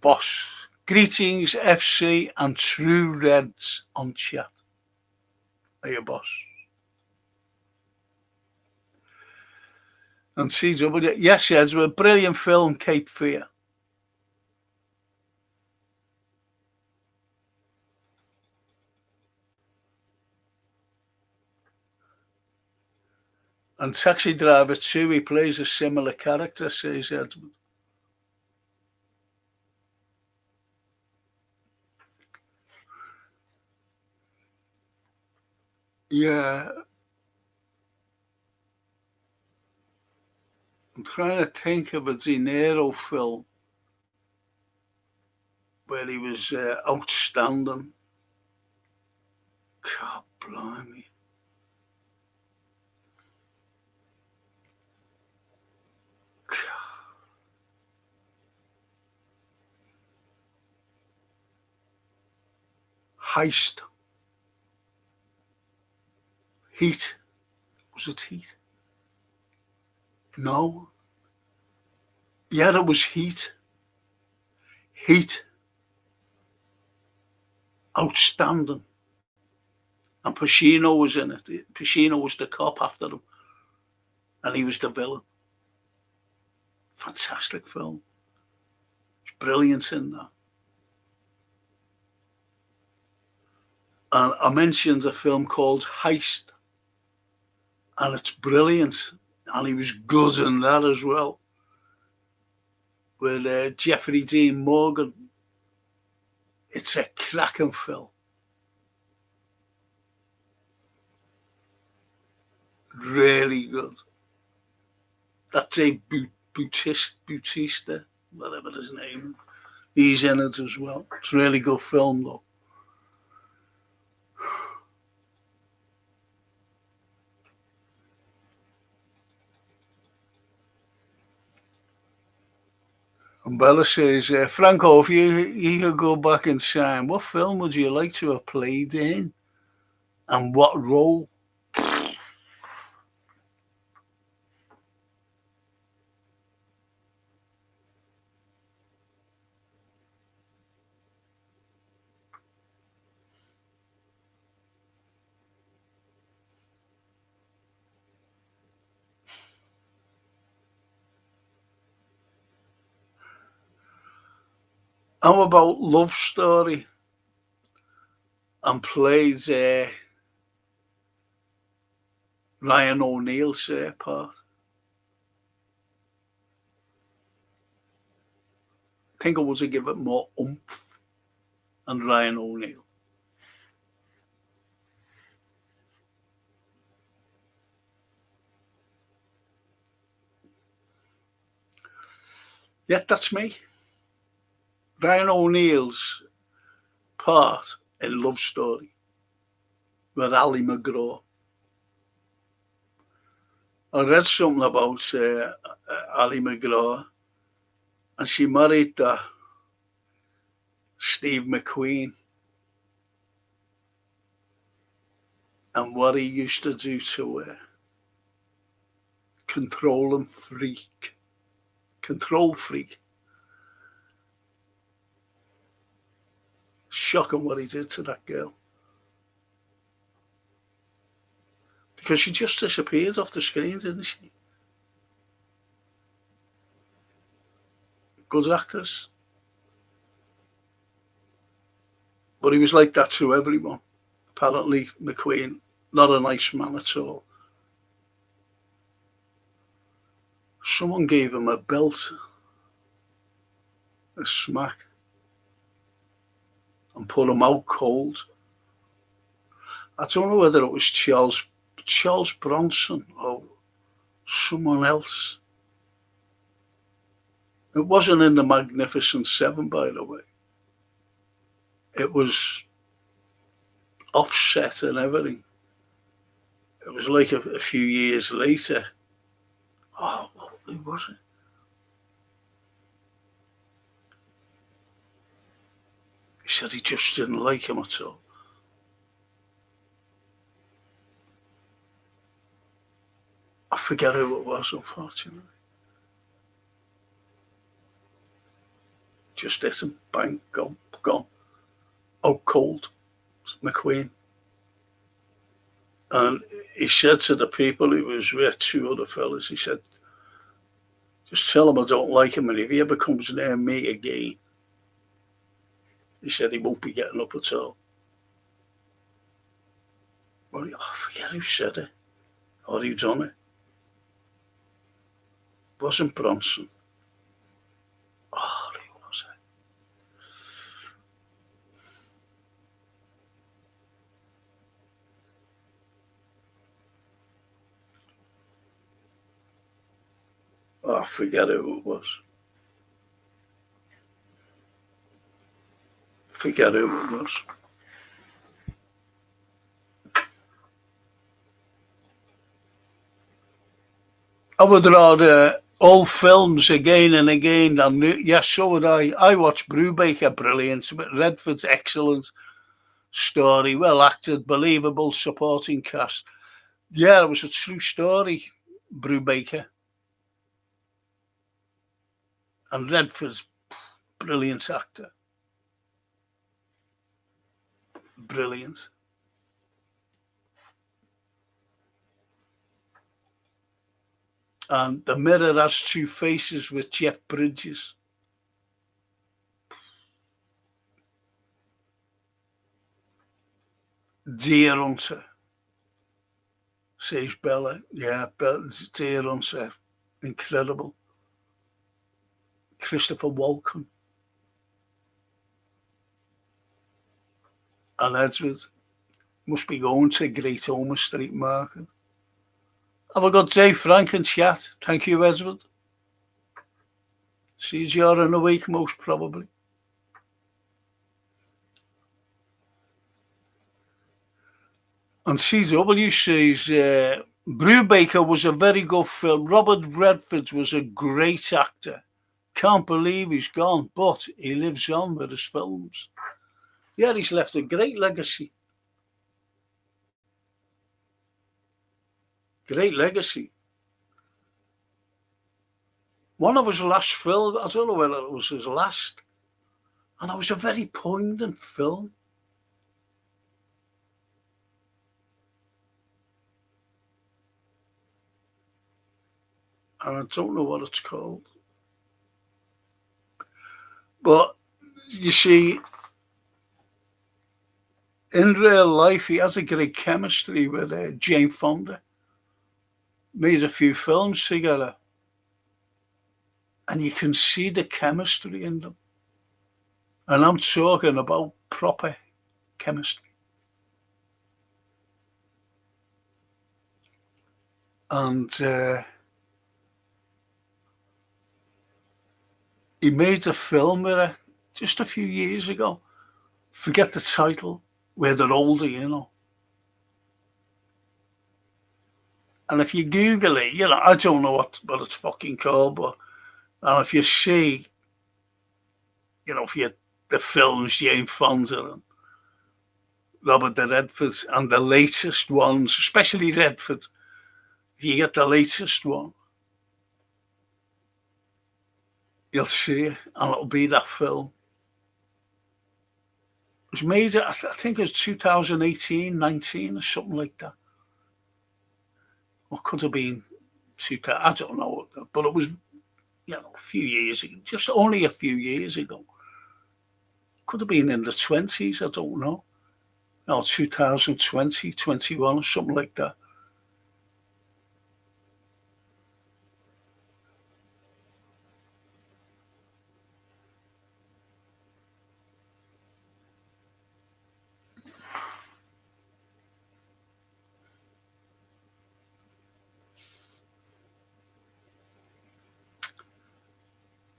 Boss. Greetings, FC and True Reds on chat. Are you boss? And CW, yes, it's a brilliant film, Cape Fear. And Taxi Driver 2, he plays a similar character, says Edward. Yeah. I'm trying to think of a De Niro film where he was outstanding. God blimey. Heist. Heat. Was it Heat? No. Yeah, it was Heat. Heat. Outstanding. And Pacino was in it. Pacino was the cop after him. And he was the villain. Fantastic film. There's brilliance in that. And I mentioned a film called Heist. And it's brilliant. And he was good in that as well. With Jeffrey Dean Morgan. It's a cracking film. Really good. That's a Bautista, whatever his name. He's in it as well. It's a really good film, though. And Bella says, Franco, if you could go back in time, what film would you like to have played in? And what role? How about Love Story? And played Ryan O'Neill's part. I think I would have given it more oomph than Ryan O'Neill. Yeah, that's me. Ryan O'Neill's part in Love Story with Ali McGraw. I read something about Ali McGraw, and she married Steve McQueen. And what he used to do to her. Control freak. Shocking what he did to that girl. Because she just disappeared off the screen, didn't she? Good actress. But he was like that to everyone. Apparently, McQueen, not a nice man at all. Someone gave him a belt a smack and put him out cold. I don't know whether it was Charles Bronson or someone else. It wasn't in the Magnificent Seven, by the way. It was offset and everything. It was like a few years later. Oh, who was it? He said he just didn't like him at all. I forget who it was, unfortunately. Just hit him, bang, gone. Out cold, McQueen. And he said to the people, he was with two other fellas, he said, just tell him I don't like him, and if he ever comes near me again, he said he won't be getting up at all. Well, I forget who said it, or who done it. It wasn't Bronson. Oh, who was it? Oh, I forget who it was. Forget who it was. I would rather old films again and again. And yes, so would I. I watched Brubaker, brilliant. Redford's excellent. Story, well acted, believable, supporting cast. Yeah, it was a true story, Brubaker. And Redford's brilliant actor. Brilliant. And The Mirror Has Two Faces with Jeff Bridges. Deer Hunter, says Bella. Yeah, Deer Hunter, incredible. Christopher Walken. And Edward must be going to Great Ormond Street Market. Have a good day, Frank and chat. Thank you, Edward. See you in a week, most probably. And CW says, Brubaker was a very good film. Robert Redford was a great actor. Can't believe he's gone, but he lives on with his films. Yeah, he's left a great legacy. Great legacy. One of his last films, I don't know whether it was his last, and it was a very poignant film. And I don't know what it's called. But you see, in real life, he has a great chemistry with Jane Fonda. Made a few films together. And you can see the chemistry in them. And I'm talking about proper chemistry. And he made a film with her just a few years ago. Forget the title, where they're older, you know. And if you Google it, you know, I don't know what it's fucking called, but and if you see, you know, the films Jane Fonda and Robert the Redford and the latest ones, especially Redford, if you get the latest one, you'll see it, and it'll be that film. It was made, I think it was 2018, 19 or something like that. Or could have been 2000, I don't know, but it was, you know, a few years ago, just only a few years ago. Could have been in the 20s, I don't know. No, 2020, 21 or something like that.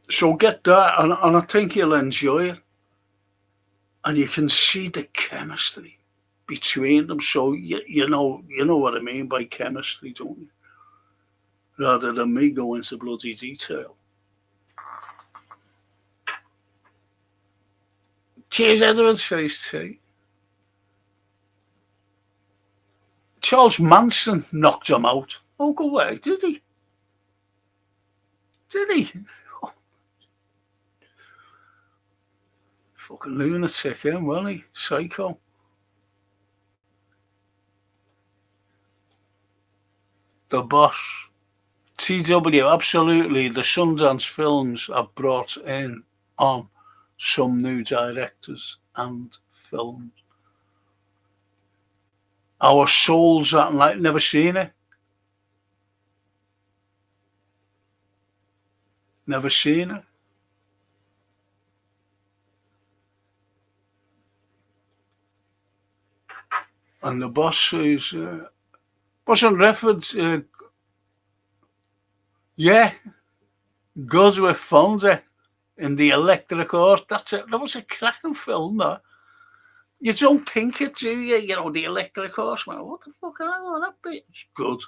So get that, and I think you'll enjoy it. And you can see the chemistry between them. So you know what I mean by chemistry, don't you? Rather than me go into bloody detail. Cheers, Edward's face tea. Charles Manson knocked him out. Oh, go away, did he? Did he? Oh, fucking lunatic, wasn't he? Psycho. The boss. TW, absolutely. The Sundance films have brought in on some new directors and films. Our Souls that night, never seen it. Never seen it. And the boss is wasn't referred. Yeah, goes with Fonzie in the Electric Horse. That's it. That was a cracking film. That you don't think it, do you? You know the Electric Horse. Man, what the fuck? I know that bit. It's good.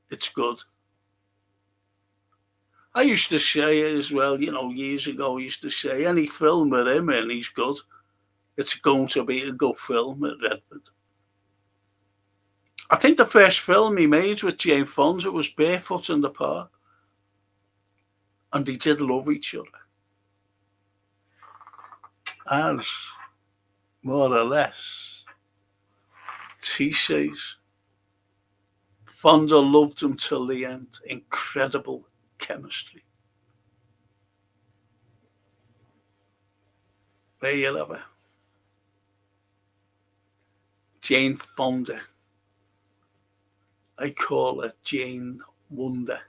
It's good. I used to say it as well. You know, years ago, I used to say any film with him and he's good. It's going to be a good film at Redford. I think the first film he made with Jane Fonda was Barefoot in the Park. And they did love each other. As, more or less, he says, Fonda loved him till the end. Incredible chemistry. There you have it. Jane Fonda. I call her Jane Wonder.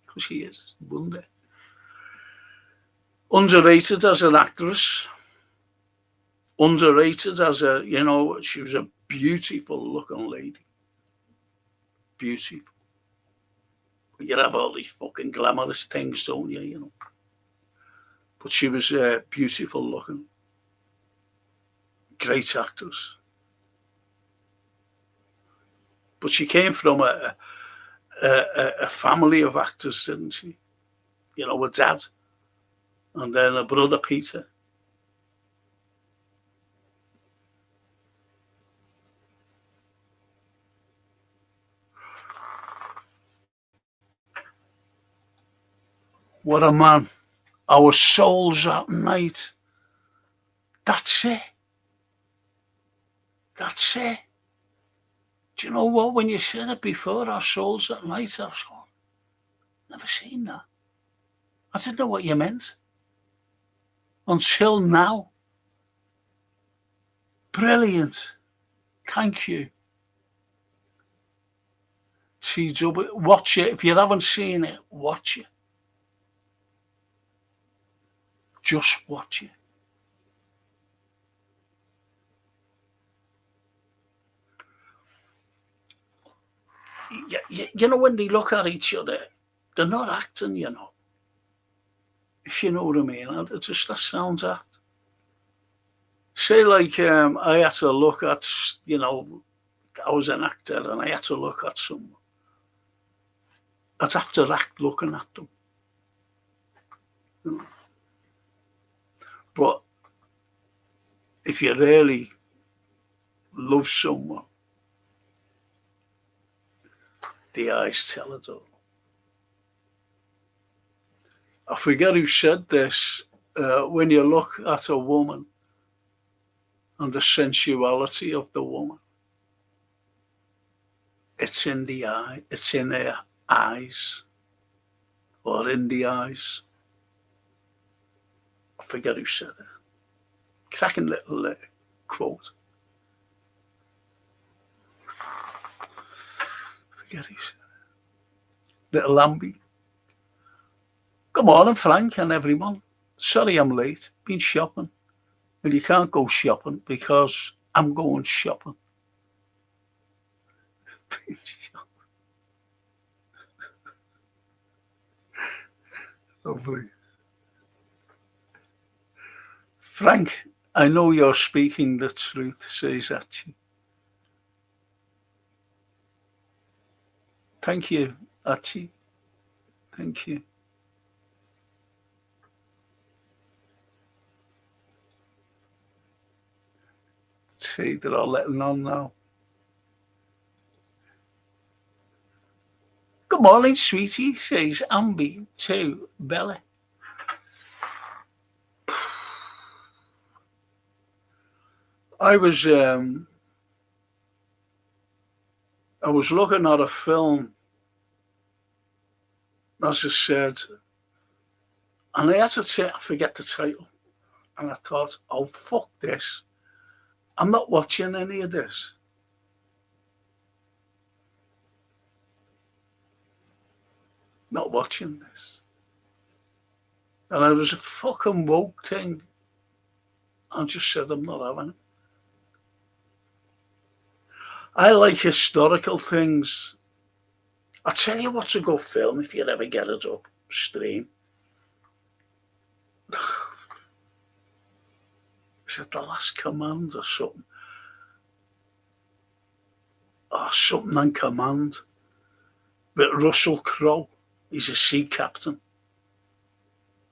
Because she is Wonder. Underrated as an actress. Underrated as a, she was a beautiful looking lady. Beautiful. You have all these fucking glamorous things, don't you, But she was beautiful looking. Great actress. But she came from a family of actors, didn't she? A dad. And then a brother, Peter. What a man. Our Souls at Night. That's it. That's it. Do you know what? When you said it before, Our Souls at Night, I was going, never seen that. I didn't know what you meant. Until now. Brilliant. Thank you. TW, watch it. If you haven't seen it, watch it. Just watch it. When they look at each other, they're not acting, If you know what I mean. It just that sounds act. Say like I had to look at, I was an actor and I had to look at someone. I'd have to act looking at them. But if you really love someone, the eyes tell it all. I forget who said this. When you look at a woman and the sensuality of the woman, it's in the eye. It's in her eyes, or in the eyes. I forget who said it. Cracking little quote. I forget who said it. Little Lambie. Good morning, Frank and everyone. Sorry I'm late. Been shopping. Well, you can't go shopping because I'm going shopping. Lovely. Frank, I know you're speaking the truth, says Archie. Thank you, Archie. Thank you. See, they're all letting on now. Good morning, sweetie, says Ambi to Bella. I was looking at a film, as I said, and I had to say, I forget the title. And I thought, oh, fuck this. I'm not watching any of this. Not watching this. And it was a fucking woke thing. I just said, I'm not having it. I like historical things. I'll tell you what's a good film if you ever get it upstream. Is it The Last Command or something? Oh, something on command. With Russell Crowe. He's a sea captain.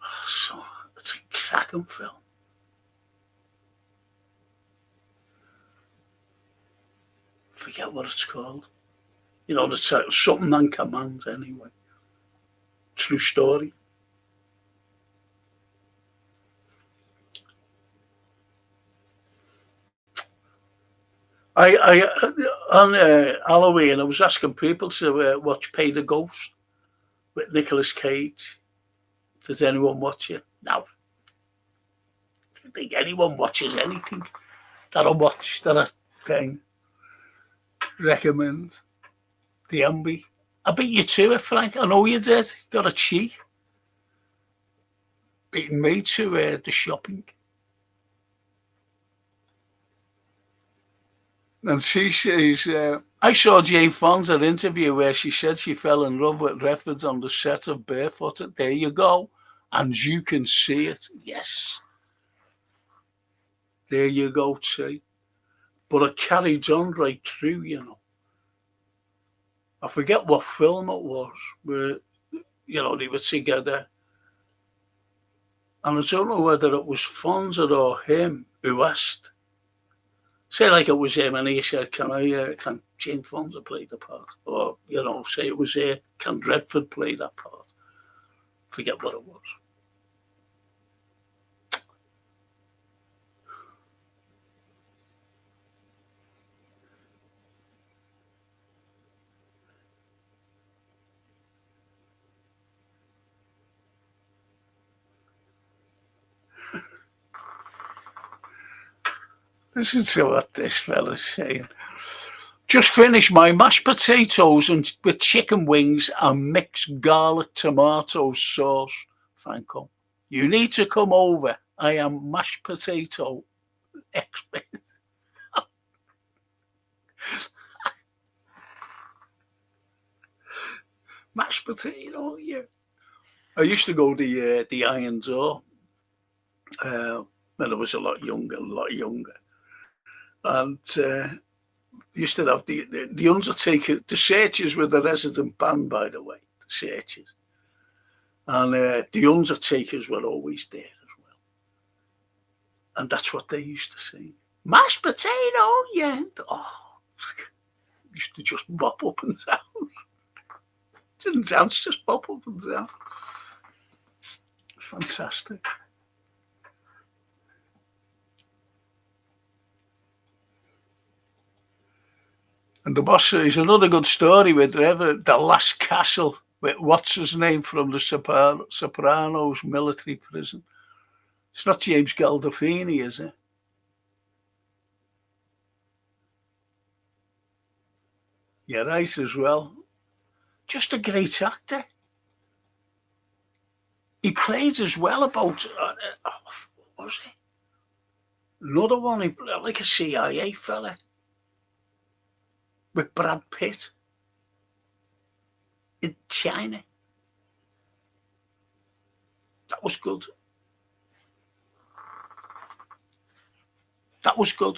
Oh, so it's a cracking film. Forget what it's called. You know, the title, something on command anyway. True story. On Halloween, I was asking people to watch Pay the Ghost with Nicolas Cage. Does anyone watch it? No. I don't think anyone watches anything that I watch that I can recommend. The Ambi. I beat you to it, Frank. I know you did. Got a cheat. Beating me to the shopping. And she says, I saw Jane Fonda interview where she said she fell in love with Redford on the set of Barefooted. There you go. And you can see it. Yes. There you go, see. But it carried on right through, you know. I forget what film it was, where, you know, they were together. And I don't know whether it was Fonda or him who asked. Say like it was him, and he said, can Jane Fonda play the part? Or, you know, say it was can Redford play that part? Forget what it was. Listen to what this fella's saying. Just finished my mashed potatoes and with chicken wings and mixed garlic tomato sauce, Franco. You need to come over. I am mashed potato expert. Mashed potato, yeah. I used to go to the Iron Door when I was a lot younger. And used to have the Undertaker. The Searchers were the resident band, by the way. The Searchers, and the Undertakers were always there as well. And that's what they used to sing. Mashed potato, yeah. Oh, used to just bop up and down. Didn't dance, just bop up and down. Fantastic. And the boss says another good story with the Last Castle with what's his name from the Sopranos military prison. It's not James Gandolfini, is it? Yeah, right as well. Just a great actor. He played as well about, what was it? Another one, like a CIA fella. With Brad Pitt in China. That was good. That was good.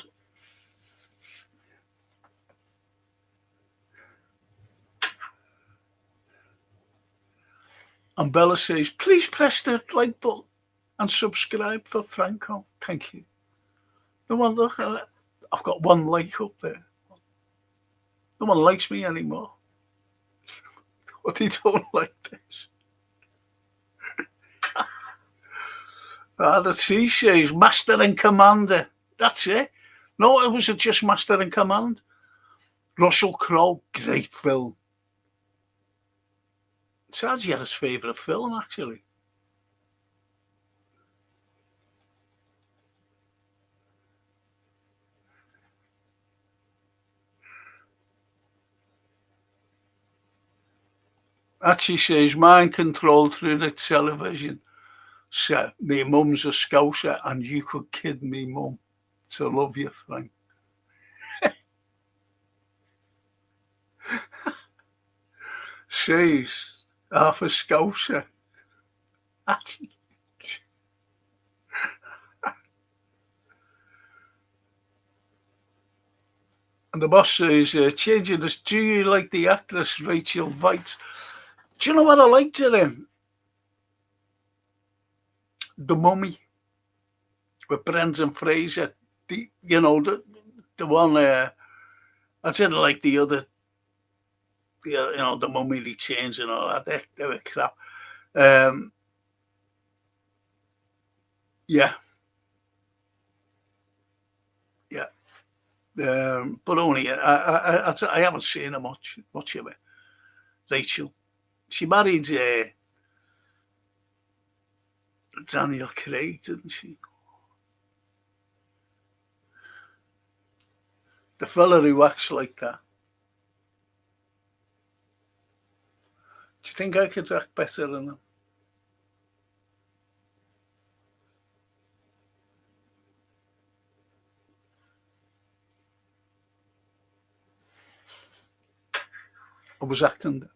And Bella says, please press the like button and subscribe for Franco. Thank you. No one, look, I've got one like up there. No one likes me anymore. But they don't like this. The T says Master and Commander. That's it. No, it was just Master and Command. Russell Crowe, great film. It's actually his favourite film, actually. Actually says mind control through the television. So, me mum's a Scouser and you could kid me mum to love you, Frank. Says half a Scouser. Actually. And the boss says, changing this, do you like the actress Rachel Weisz? Do you know what I liked her in? The Mummy with Brendan Fraser. The one I didn't like the other, the Mummy they changed and all that. They were crap. Yeah. But only I haven't seen her much of it. Rachel, she married Daniel Craig, didn't she? The fella who acts like that. Do you think I could act better than him? I was acting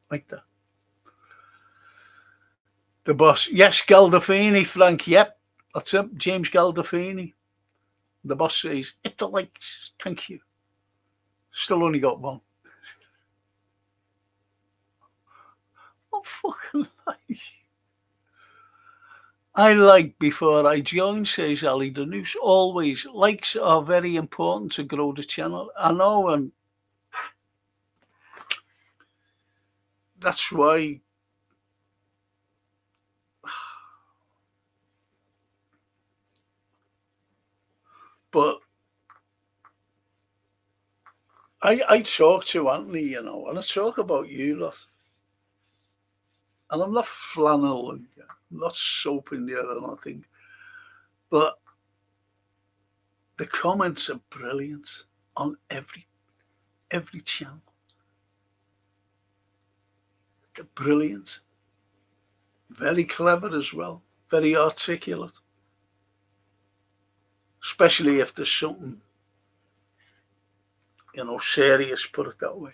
like that. The boss, yes, Gandolfini, Frank, yep, that's it, James Gandolfini. The boss says, hit the likes, thank you. Still only got one. Oh, fucking like. I like before I join, says Ali the Noose. Always, likes are very important to grow the channel. I know, and that's why but I talk to Anthony, and I talk about you lot. And I'm not flannel, I'm not soap in there or nothing. But the comments are brilliant on every channel. They're brilliant. Very clever as well. Very articulate. Especially if there's something, serious, put it that way.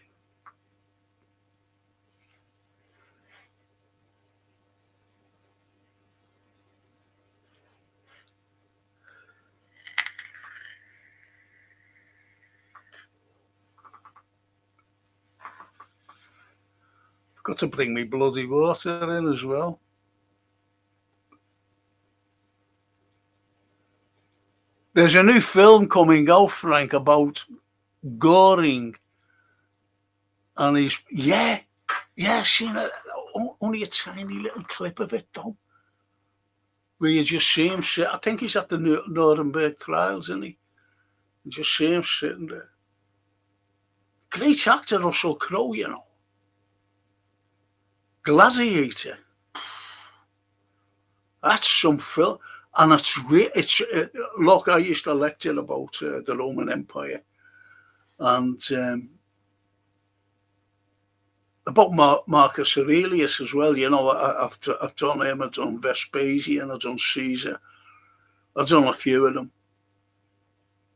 I've got to bring me bloody water in as well. There's a new film coming out, Frank, about Goring. And he's, seen it. Only a tiny little clip of it, though. Where you just see him sit. I think he's at the Nuremberg trials, isn't he? You just see him sitting there. Great actor, Russell Crowe, Gladiator. That's some film. And look, I used to lecture about the Roman Empire. And about Marcus Aurelius as well. I've done him, I've done Vespasian, I've done Caesar. I've done a few of them.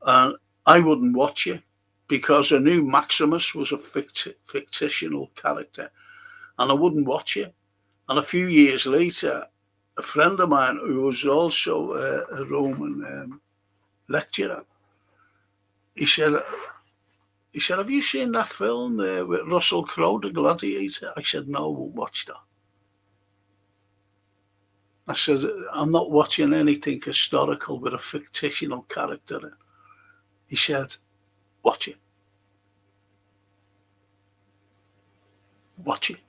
And I wouldn't watch it because I knew Maximus was a fictional character. And I wouldn't watch it. And a few years later, a friend of mine who was also a Roman lecturer, he said, have you seen that film with Russell Crowe, The Gladiator? I said, no, I won't watch that. I said, I'm not watching anything historical with a fictional character in. He said, watch it. Watch it.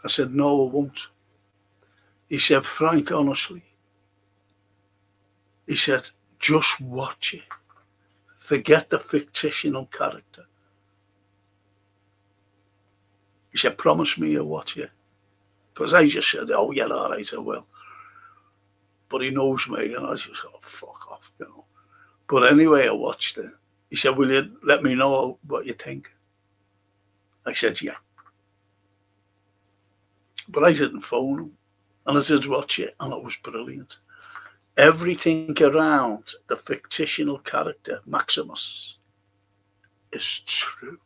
I said, no, I won't. He said, Frank, honestly. He said, just watch it. Forget the fictional character. He said, promise me you'll watch it. Because I just said, oh, yeah, all right, I will. But he knows me, and I just thought, oh, fuck off, you know. But anyway, I watched it. He said, will you let me know what you think? I said, yeah. But I didn't phone him. And I did watch it, and it was brilliant. Everything around the fictional character, Maximus, is true.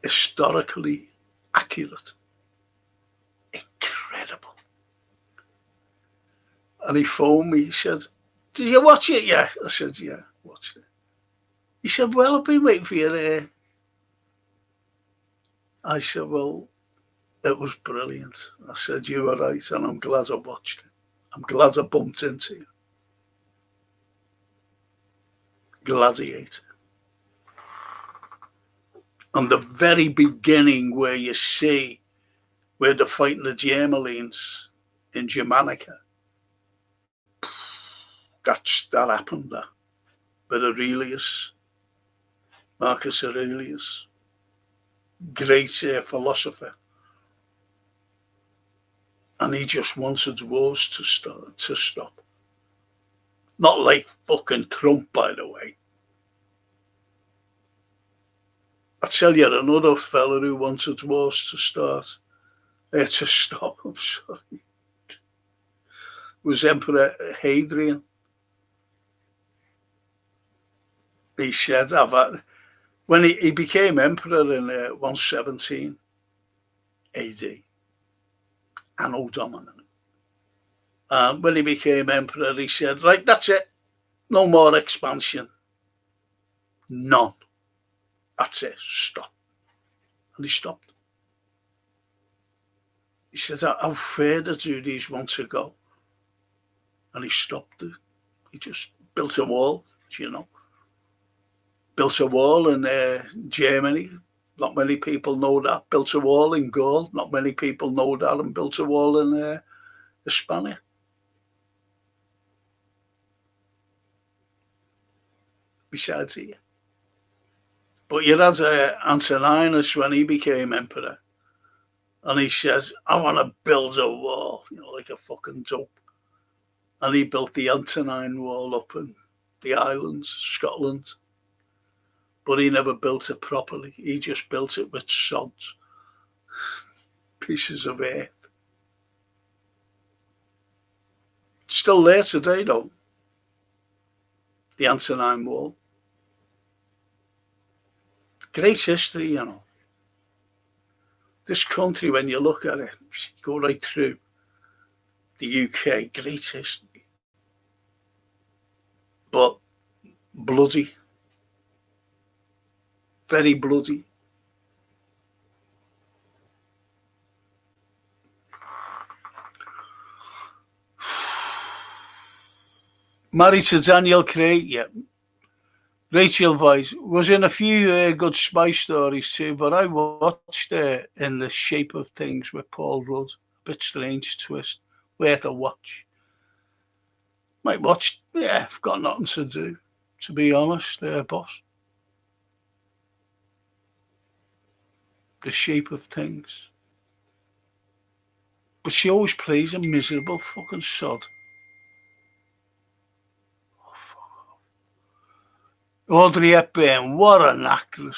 Historically accurate. Incredible. And he phoned me, he said, did you watch it yet? I said, yeah, watched it. He said, well, I've been waiting for you there. I said, well, it was brilliant. I said, you were right, and I'm glad I watched it. I'm glad I bumped into you. Gladiator. And the very beginning where you see where they're fighting the Germans in Germanica, that happened there. But Aurelius, Marcus Aurelius, great philosopher, and he just wanted wars to stop. Not like fucking Trump, by the way. I tell you, another fella who wanted wars to stop, I'm sorry, was Emperor Hadrian. He said, when he became emperor in 117 AD, Anno Domini. And when he became emperor, he said, right, that's it. No more expansion. None. That's it. Stop. And he stopped. He said, how further do these want to go? And he stopped it. He just built a wall, you know. Built a wall in Germany. Not many people know that. Built a wall in Gaul. Not many people know that. And built a wall in Spain. Besides here. But you had Antoninus when he became emperor. And he says, I want to build a wall, you know, like a fucking dope. And he built the Antonine Wall up in the islands, Scotland. But he never built it properly. He just built it with sods, pieces of earth. It's still there today, though. The Antonine Wall. Great history, you know. This country, when you look at it, go right through the UK, great history. But bloody. Very bloody. Married to Daniel Craig, yeah. Rachel Weisz was in a few good spy stories too, but I watched In the Shape of Things with Paul Rudd. A bit strange twist, worth a watch. Might watch, yeah, I've got nothing to do, to be honest, boss. The Shape of Things. But she always plays a miserable fucking sod. Audrey Hepburn, what an actress.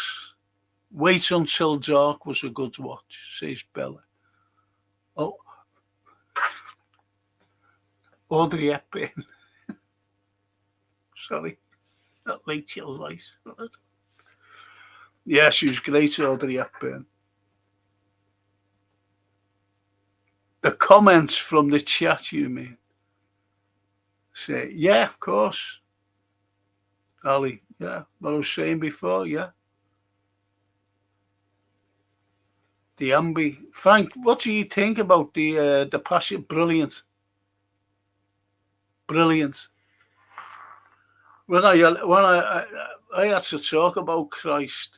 Wait Until Dark was a good watch, says Bella. Oh, Audrey Hepburn. Sorry, not Rachel Weisz. Yeah, she was great, Audrey Hepburn. The comments from the chat, you mean? Say, yeah, of course, Ali. Yeah, what I was saying before, yeah. The Ambi. Frank, what do you think about the Passion? Brilliant. Brilliant. When I had to talk about Christ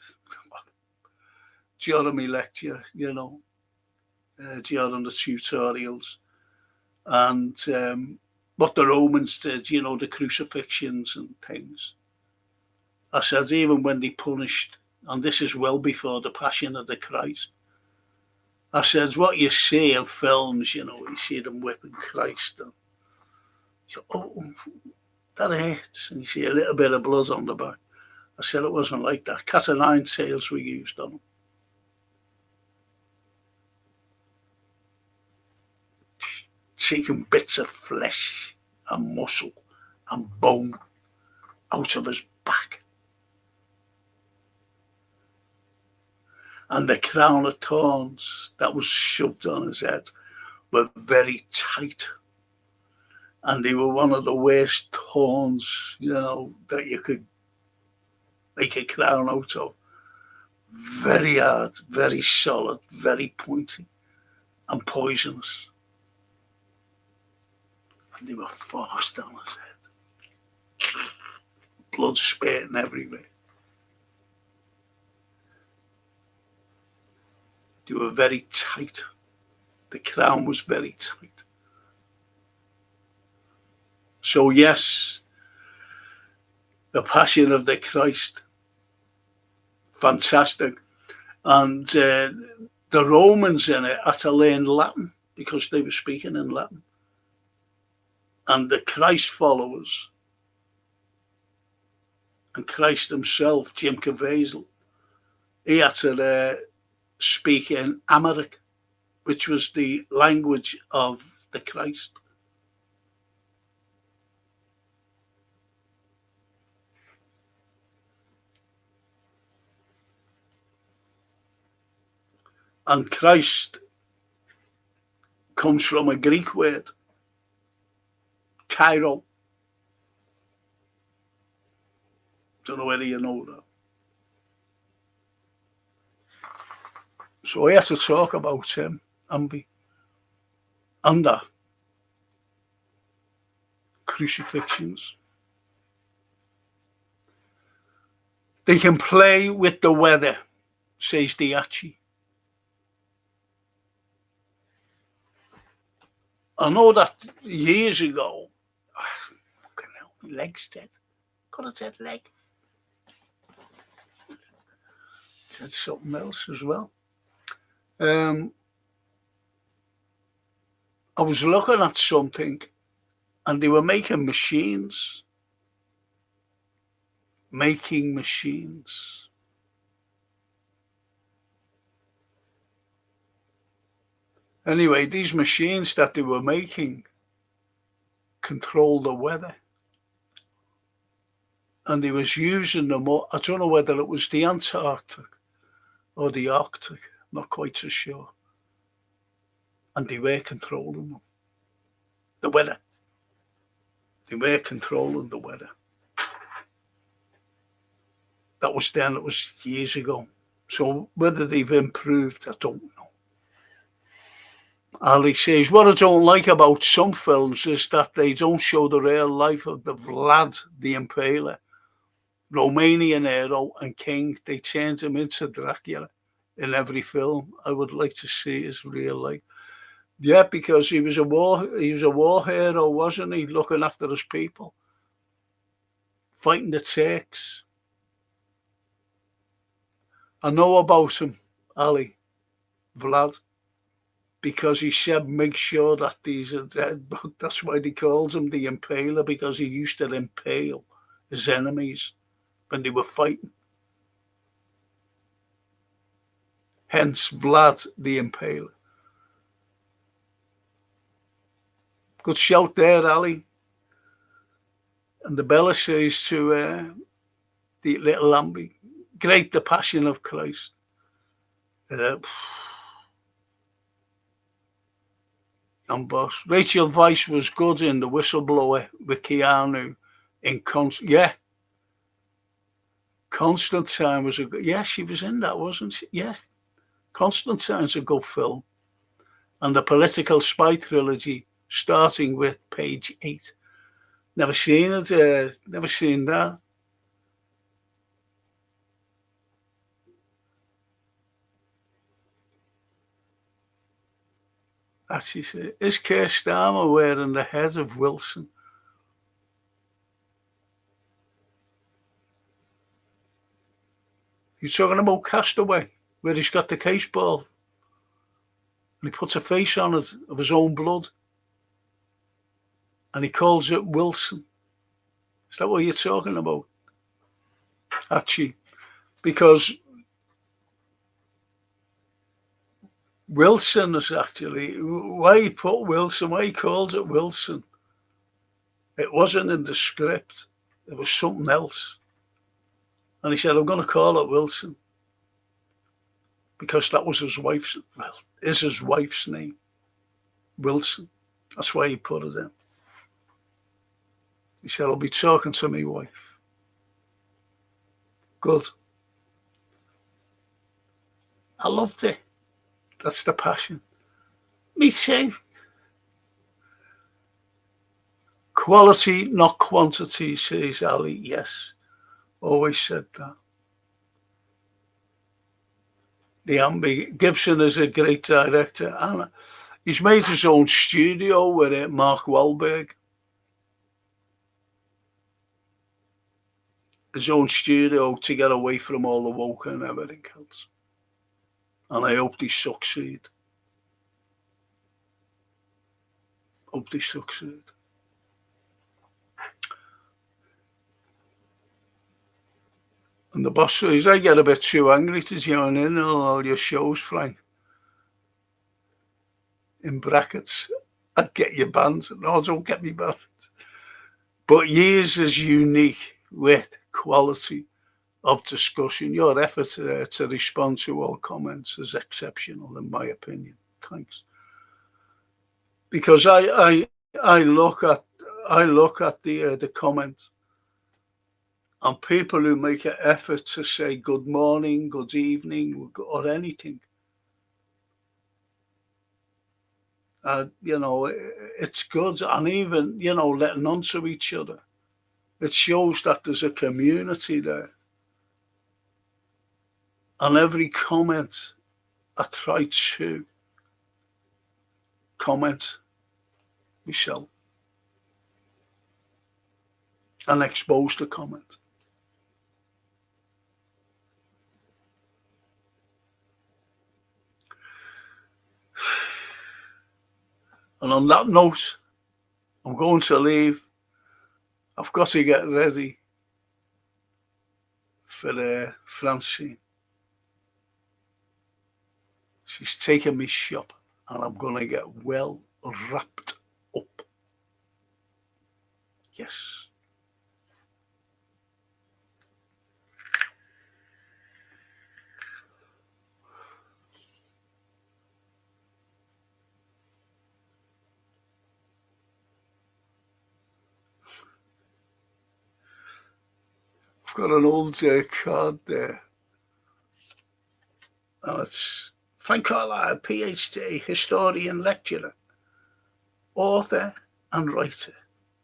during my lecture, during the tutorials, and what the Romans did, the crucifixions and things. I said, even when they punished, and this is well before the Passion of the Christ, I said, what you see in films, you see them whipping Christ, and you say, oh, that hurts, and you see a little bit of blood on the back. I said it wasn't like that. Cat o' nine tails were used on them. Taking bits of flesh and muscle and bone out of his back. And the crown of thorns that was shoved on his head were very tight. And they were one of the worst thorns, that you could make a crown out of. Very hard, very solid, very pointy, and poisonous. And they were forced on his head. Blood spurting everywhere. They were very tight. The crown was very tight. So yes, the Passion of the Christ, fantastic. And the Romans in it had to learn Latin because they were speaking in Latin. And the Christ followers and Christ himself, Jim Caviezel, he had to speak in Amharic, which was the language of the Christ. And Christ comes from a Greek word, Cairo. Don't know whether you know that. So I had to talk about him, Ambi, and the crucifixions. They can play with the weather, says Diachi. I know that years ago, fucking hell, my leg's dead. Got a dead leg. Said something else as well. I was looking at something and they were making machines. Anyway, these machines that they were making control the weather. And they was using them, I don't know whether it was the Antarctic or the Arctic, not quite so sure. And they were controlling them. The weather. They were controlling the weather. That was then, it was years ago. So whether they've improved, I don't know. Ali says, what I don't like about some films is that they don't show the real life of the Vlad the Impaler, Romanian hero and king. They turned him into Dracula in every film. I would like to see his real life. Yeah, because he was a war hero, wasn't he? Looking after his people, fighting the Turks. I know about him, Ali, Vlad, because he said make sure that these are dead. That's why they called him the Impaler, because he used to impale his enemies when they were fighting. Hence, Vlad the Impaler. Good shout there, Ali. And the Bella says to the little Lamby, Great, The Passion of Christ. And boss. Rachel Weisz was good in The Whistleblower with Keanu. Yeah. Constantine was a good. Yeah, she was in that, wasn't she? Yes. Constantine's a good film. And the Political Spy trilogy, starting with Page 8. Never seen it. Never seen that. As she said, is Keir Starmer wearing the head of Wilson? You're talking about Castaway, where he's got the case ball and he puts a face on it of his own blood and he calls it Wilson. Is that what you're talking about? Actually, because Wilson is actually, why he put Wilson, why he called it Wilson. It wasn't in the script. It was something else. And he said, I'm going to call it Wilson. Because that was his wife's, well, is his wife's name. Wilson. That's why he put it in. He said, I'll be talking to my wife. Good. I loved it. That's The Passion. Me too. Quality, not quantity, says Ali. Yes. Always said that. Gibson is a great director. And he's made his own studio with Mark Wahlberg. His own studio to get away from all the woke and everything else. And I hope they succeed. Hope they succeed. And the boss says, I get a bit too angry to join in on all your shows, Frank. In brackets, I'd get you banned. No, don't get me banned. But yours is unique with quality of discussion. Your effort to respond to all comments is exceptional, in my opinion. Thanks. Because I look at the comments. And people who make an effort to say good morning, good evening, or anything. It's good. And even, letting on to each other. It shows that there's a community there. And every comment, I try to comment myself and expose the comment. And on that note, I'm going to leave. I've got to get ready for Francine. She's taking me shop and I'm going to get well wrapped up. Yes. I've got an old card there. And it's Frank Carlyle, PhD, historian, lecturer, author and writer,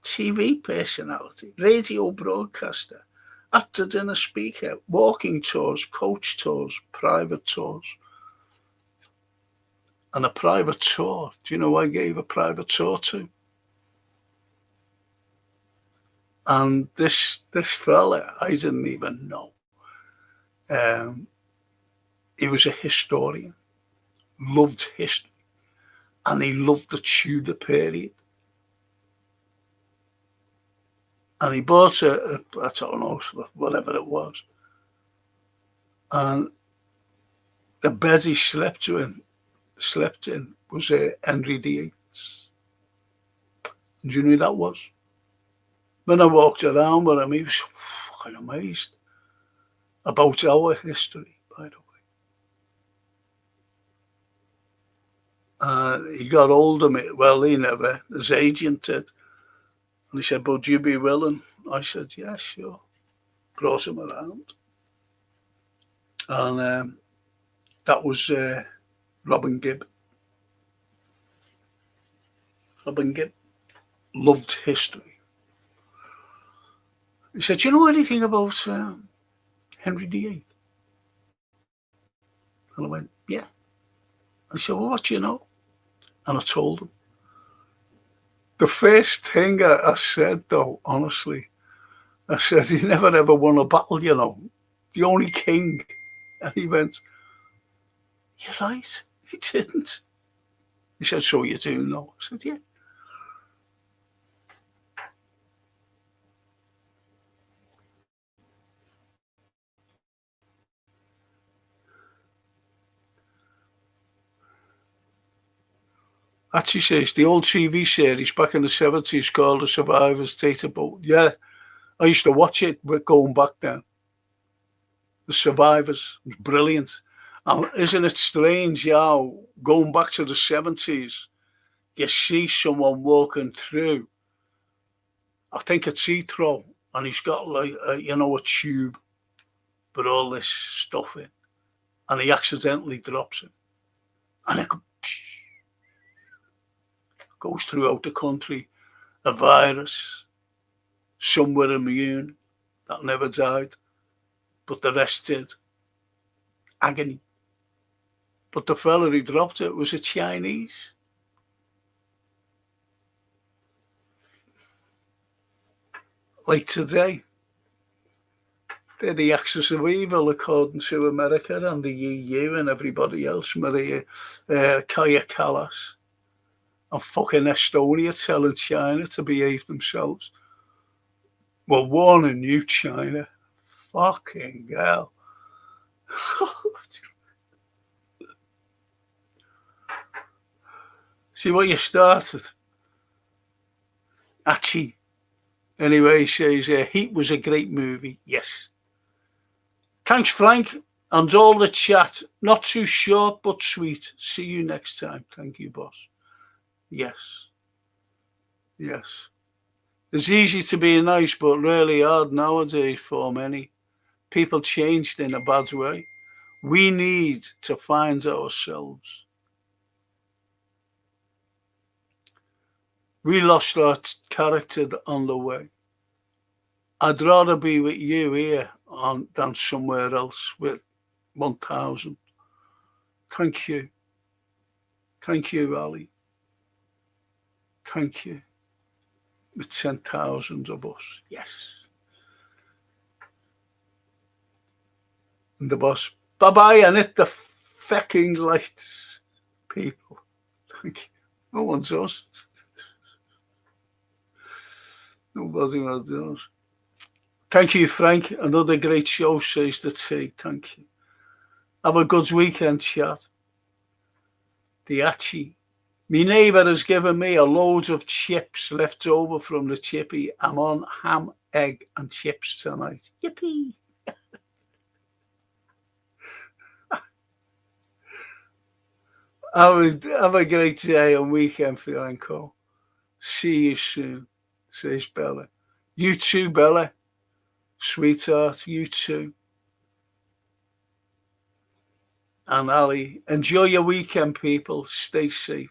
TV personality, radio broadcaster, after dinner speaker, walking tours, coach tours, private tours. And a private tour, do you know who I gave a private tour to? And this fella, I didn't even know. He was a historian, loved history, and he loved the Tudor period. And he bought I don't know, whatever it was. And the bed he slept in was Henry VIII. And do you know who that was? When I walked around with him, he was fucking amazed. about our history, by the way. He got hold of me. Well, he never. His agent did. And he said, "Would you be willing?" I said, "Yeah, sure." Brought him around. And that was Robin Gibb. Robin Gibb loved history. He said, "Do you know anything about Henry VIII?" And I went, "Yeah." I said, "Well, what do you know?" And I told him. The first thing I said, though, honestly, I said, "He never ever won a battle, you know. The only king." And he went, "You're right, he didn't." He said, "So you do know?" I said, "Yeah." Actually says the old TV series back in the 70s called The Survivors Data Boat. Yeah, I used to watch it going back then. The Survivors was brilliant. And isn't it strange how going back to the 70s, you see someone walking through, I think it's Heathrow, and he's got like, a tube with all this stuff in, and he accidentally drops it. And it goes throughout the country, a virus. Some were immune, that never died, but the rest did. Agony. But the fella who dropped it was a Chinese. Like today, they're the axis of evil according to America and the EU and everybody else. Maria Kaya Callas and fucking Estonia telling China to behave themselves. We're warning you, China. Fucking hell. See what you started? Actually, anyway, he says, Heat was a great movie. Yes. Thanks, Frank, and all the chat. Not too short, but sweet. See you next time. Thank you, boss. Yes. Yes. It's easy to be nice, but really hard nowadays for many. People changed in a bad way. We need to find ourselves. We lost our character on the way. I'd rather be with you here than somewhere else with 1,000. Thank you. Thank you, Ali. Thank you. With 10,000 of us. Yes. And the boss, bye-bye, and hit the fucking lights, people. Thank you. No one does. Nobody else does. Thank you, Frank. Another great show, says the T. Thank you. Have a good weekend, chat. The Achi. My neighbour has given me a load of chips left over from the chippy. I'm on ham, egg and chips tonight. Yippee. Have a great day and weekend, Franco. See you soon, says Bella. You too, Bella. Sweetheart, you too. And Ali, enjoy your weekend, people. Stay safe.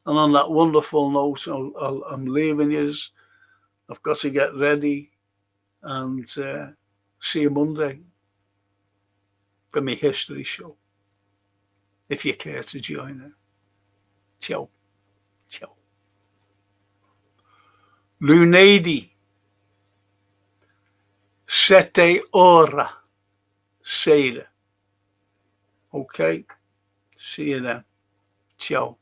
And on that wonderful note, I'm leaving you. I've got to get ready and see you Monday for my history show. If you care to join it. Ciao. Ciao. Lunedi. Sette ora. Sera. Okay? See you then. Ciao.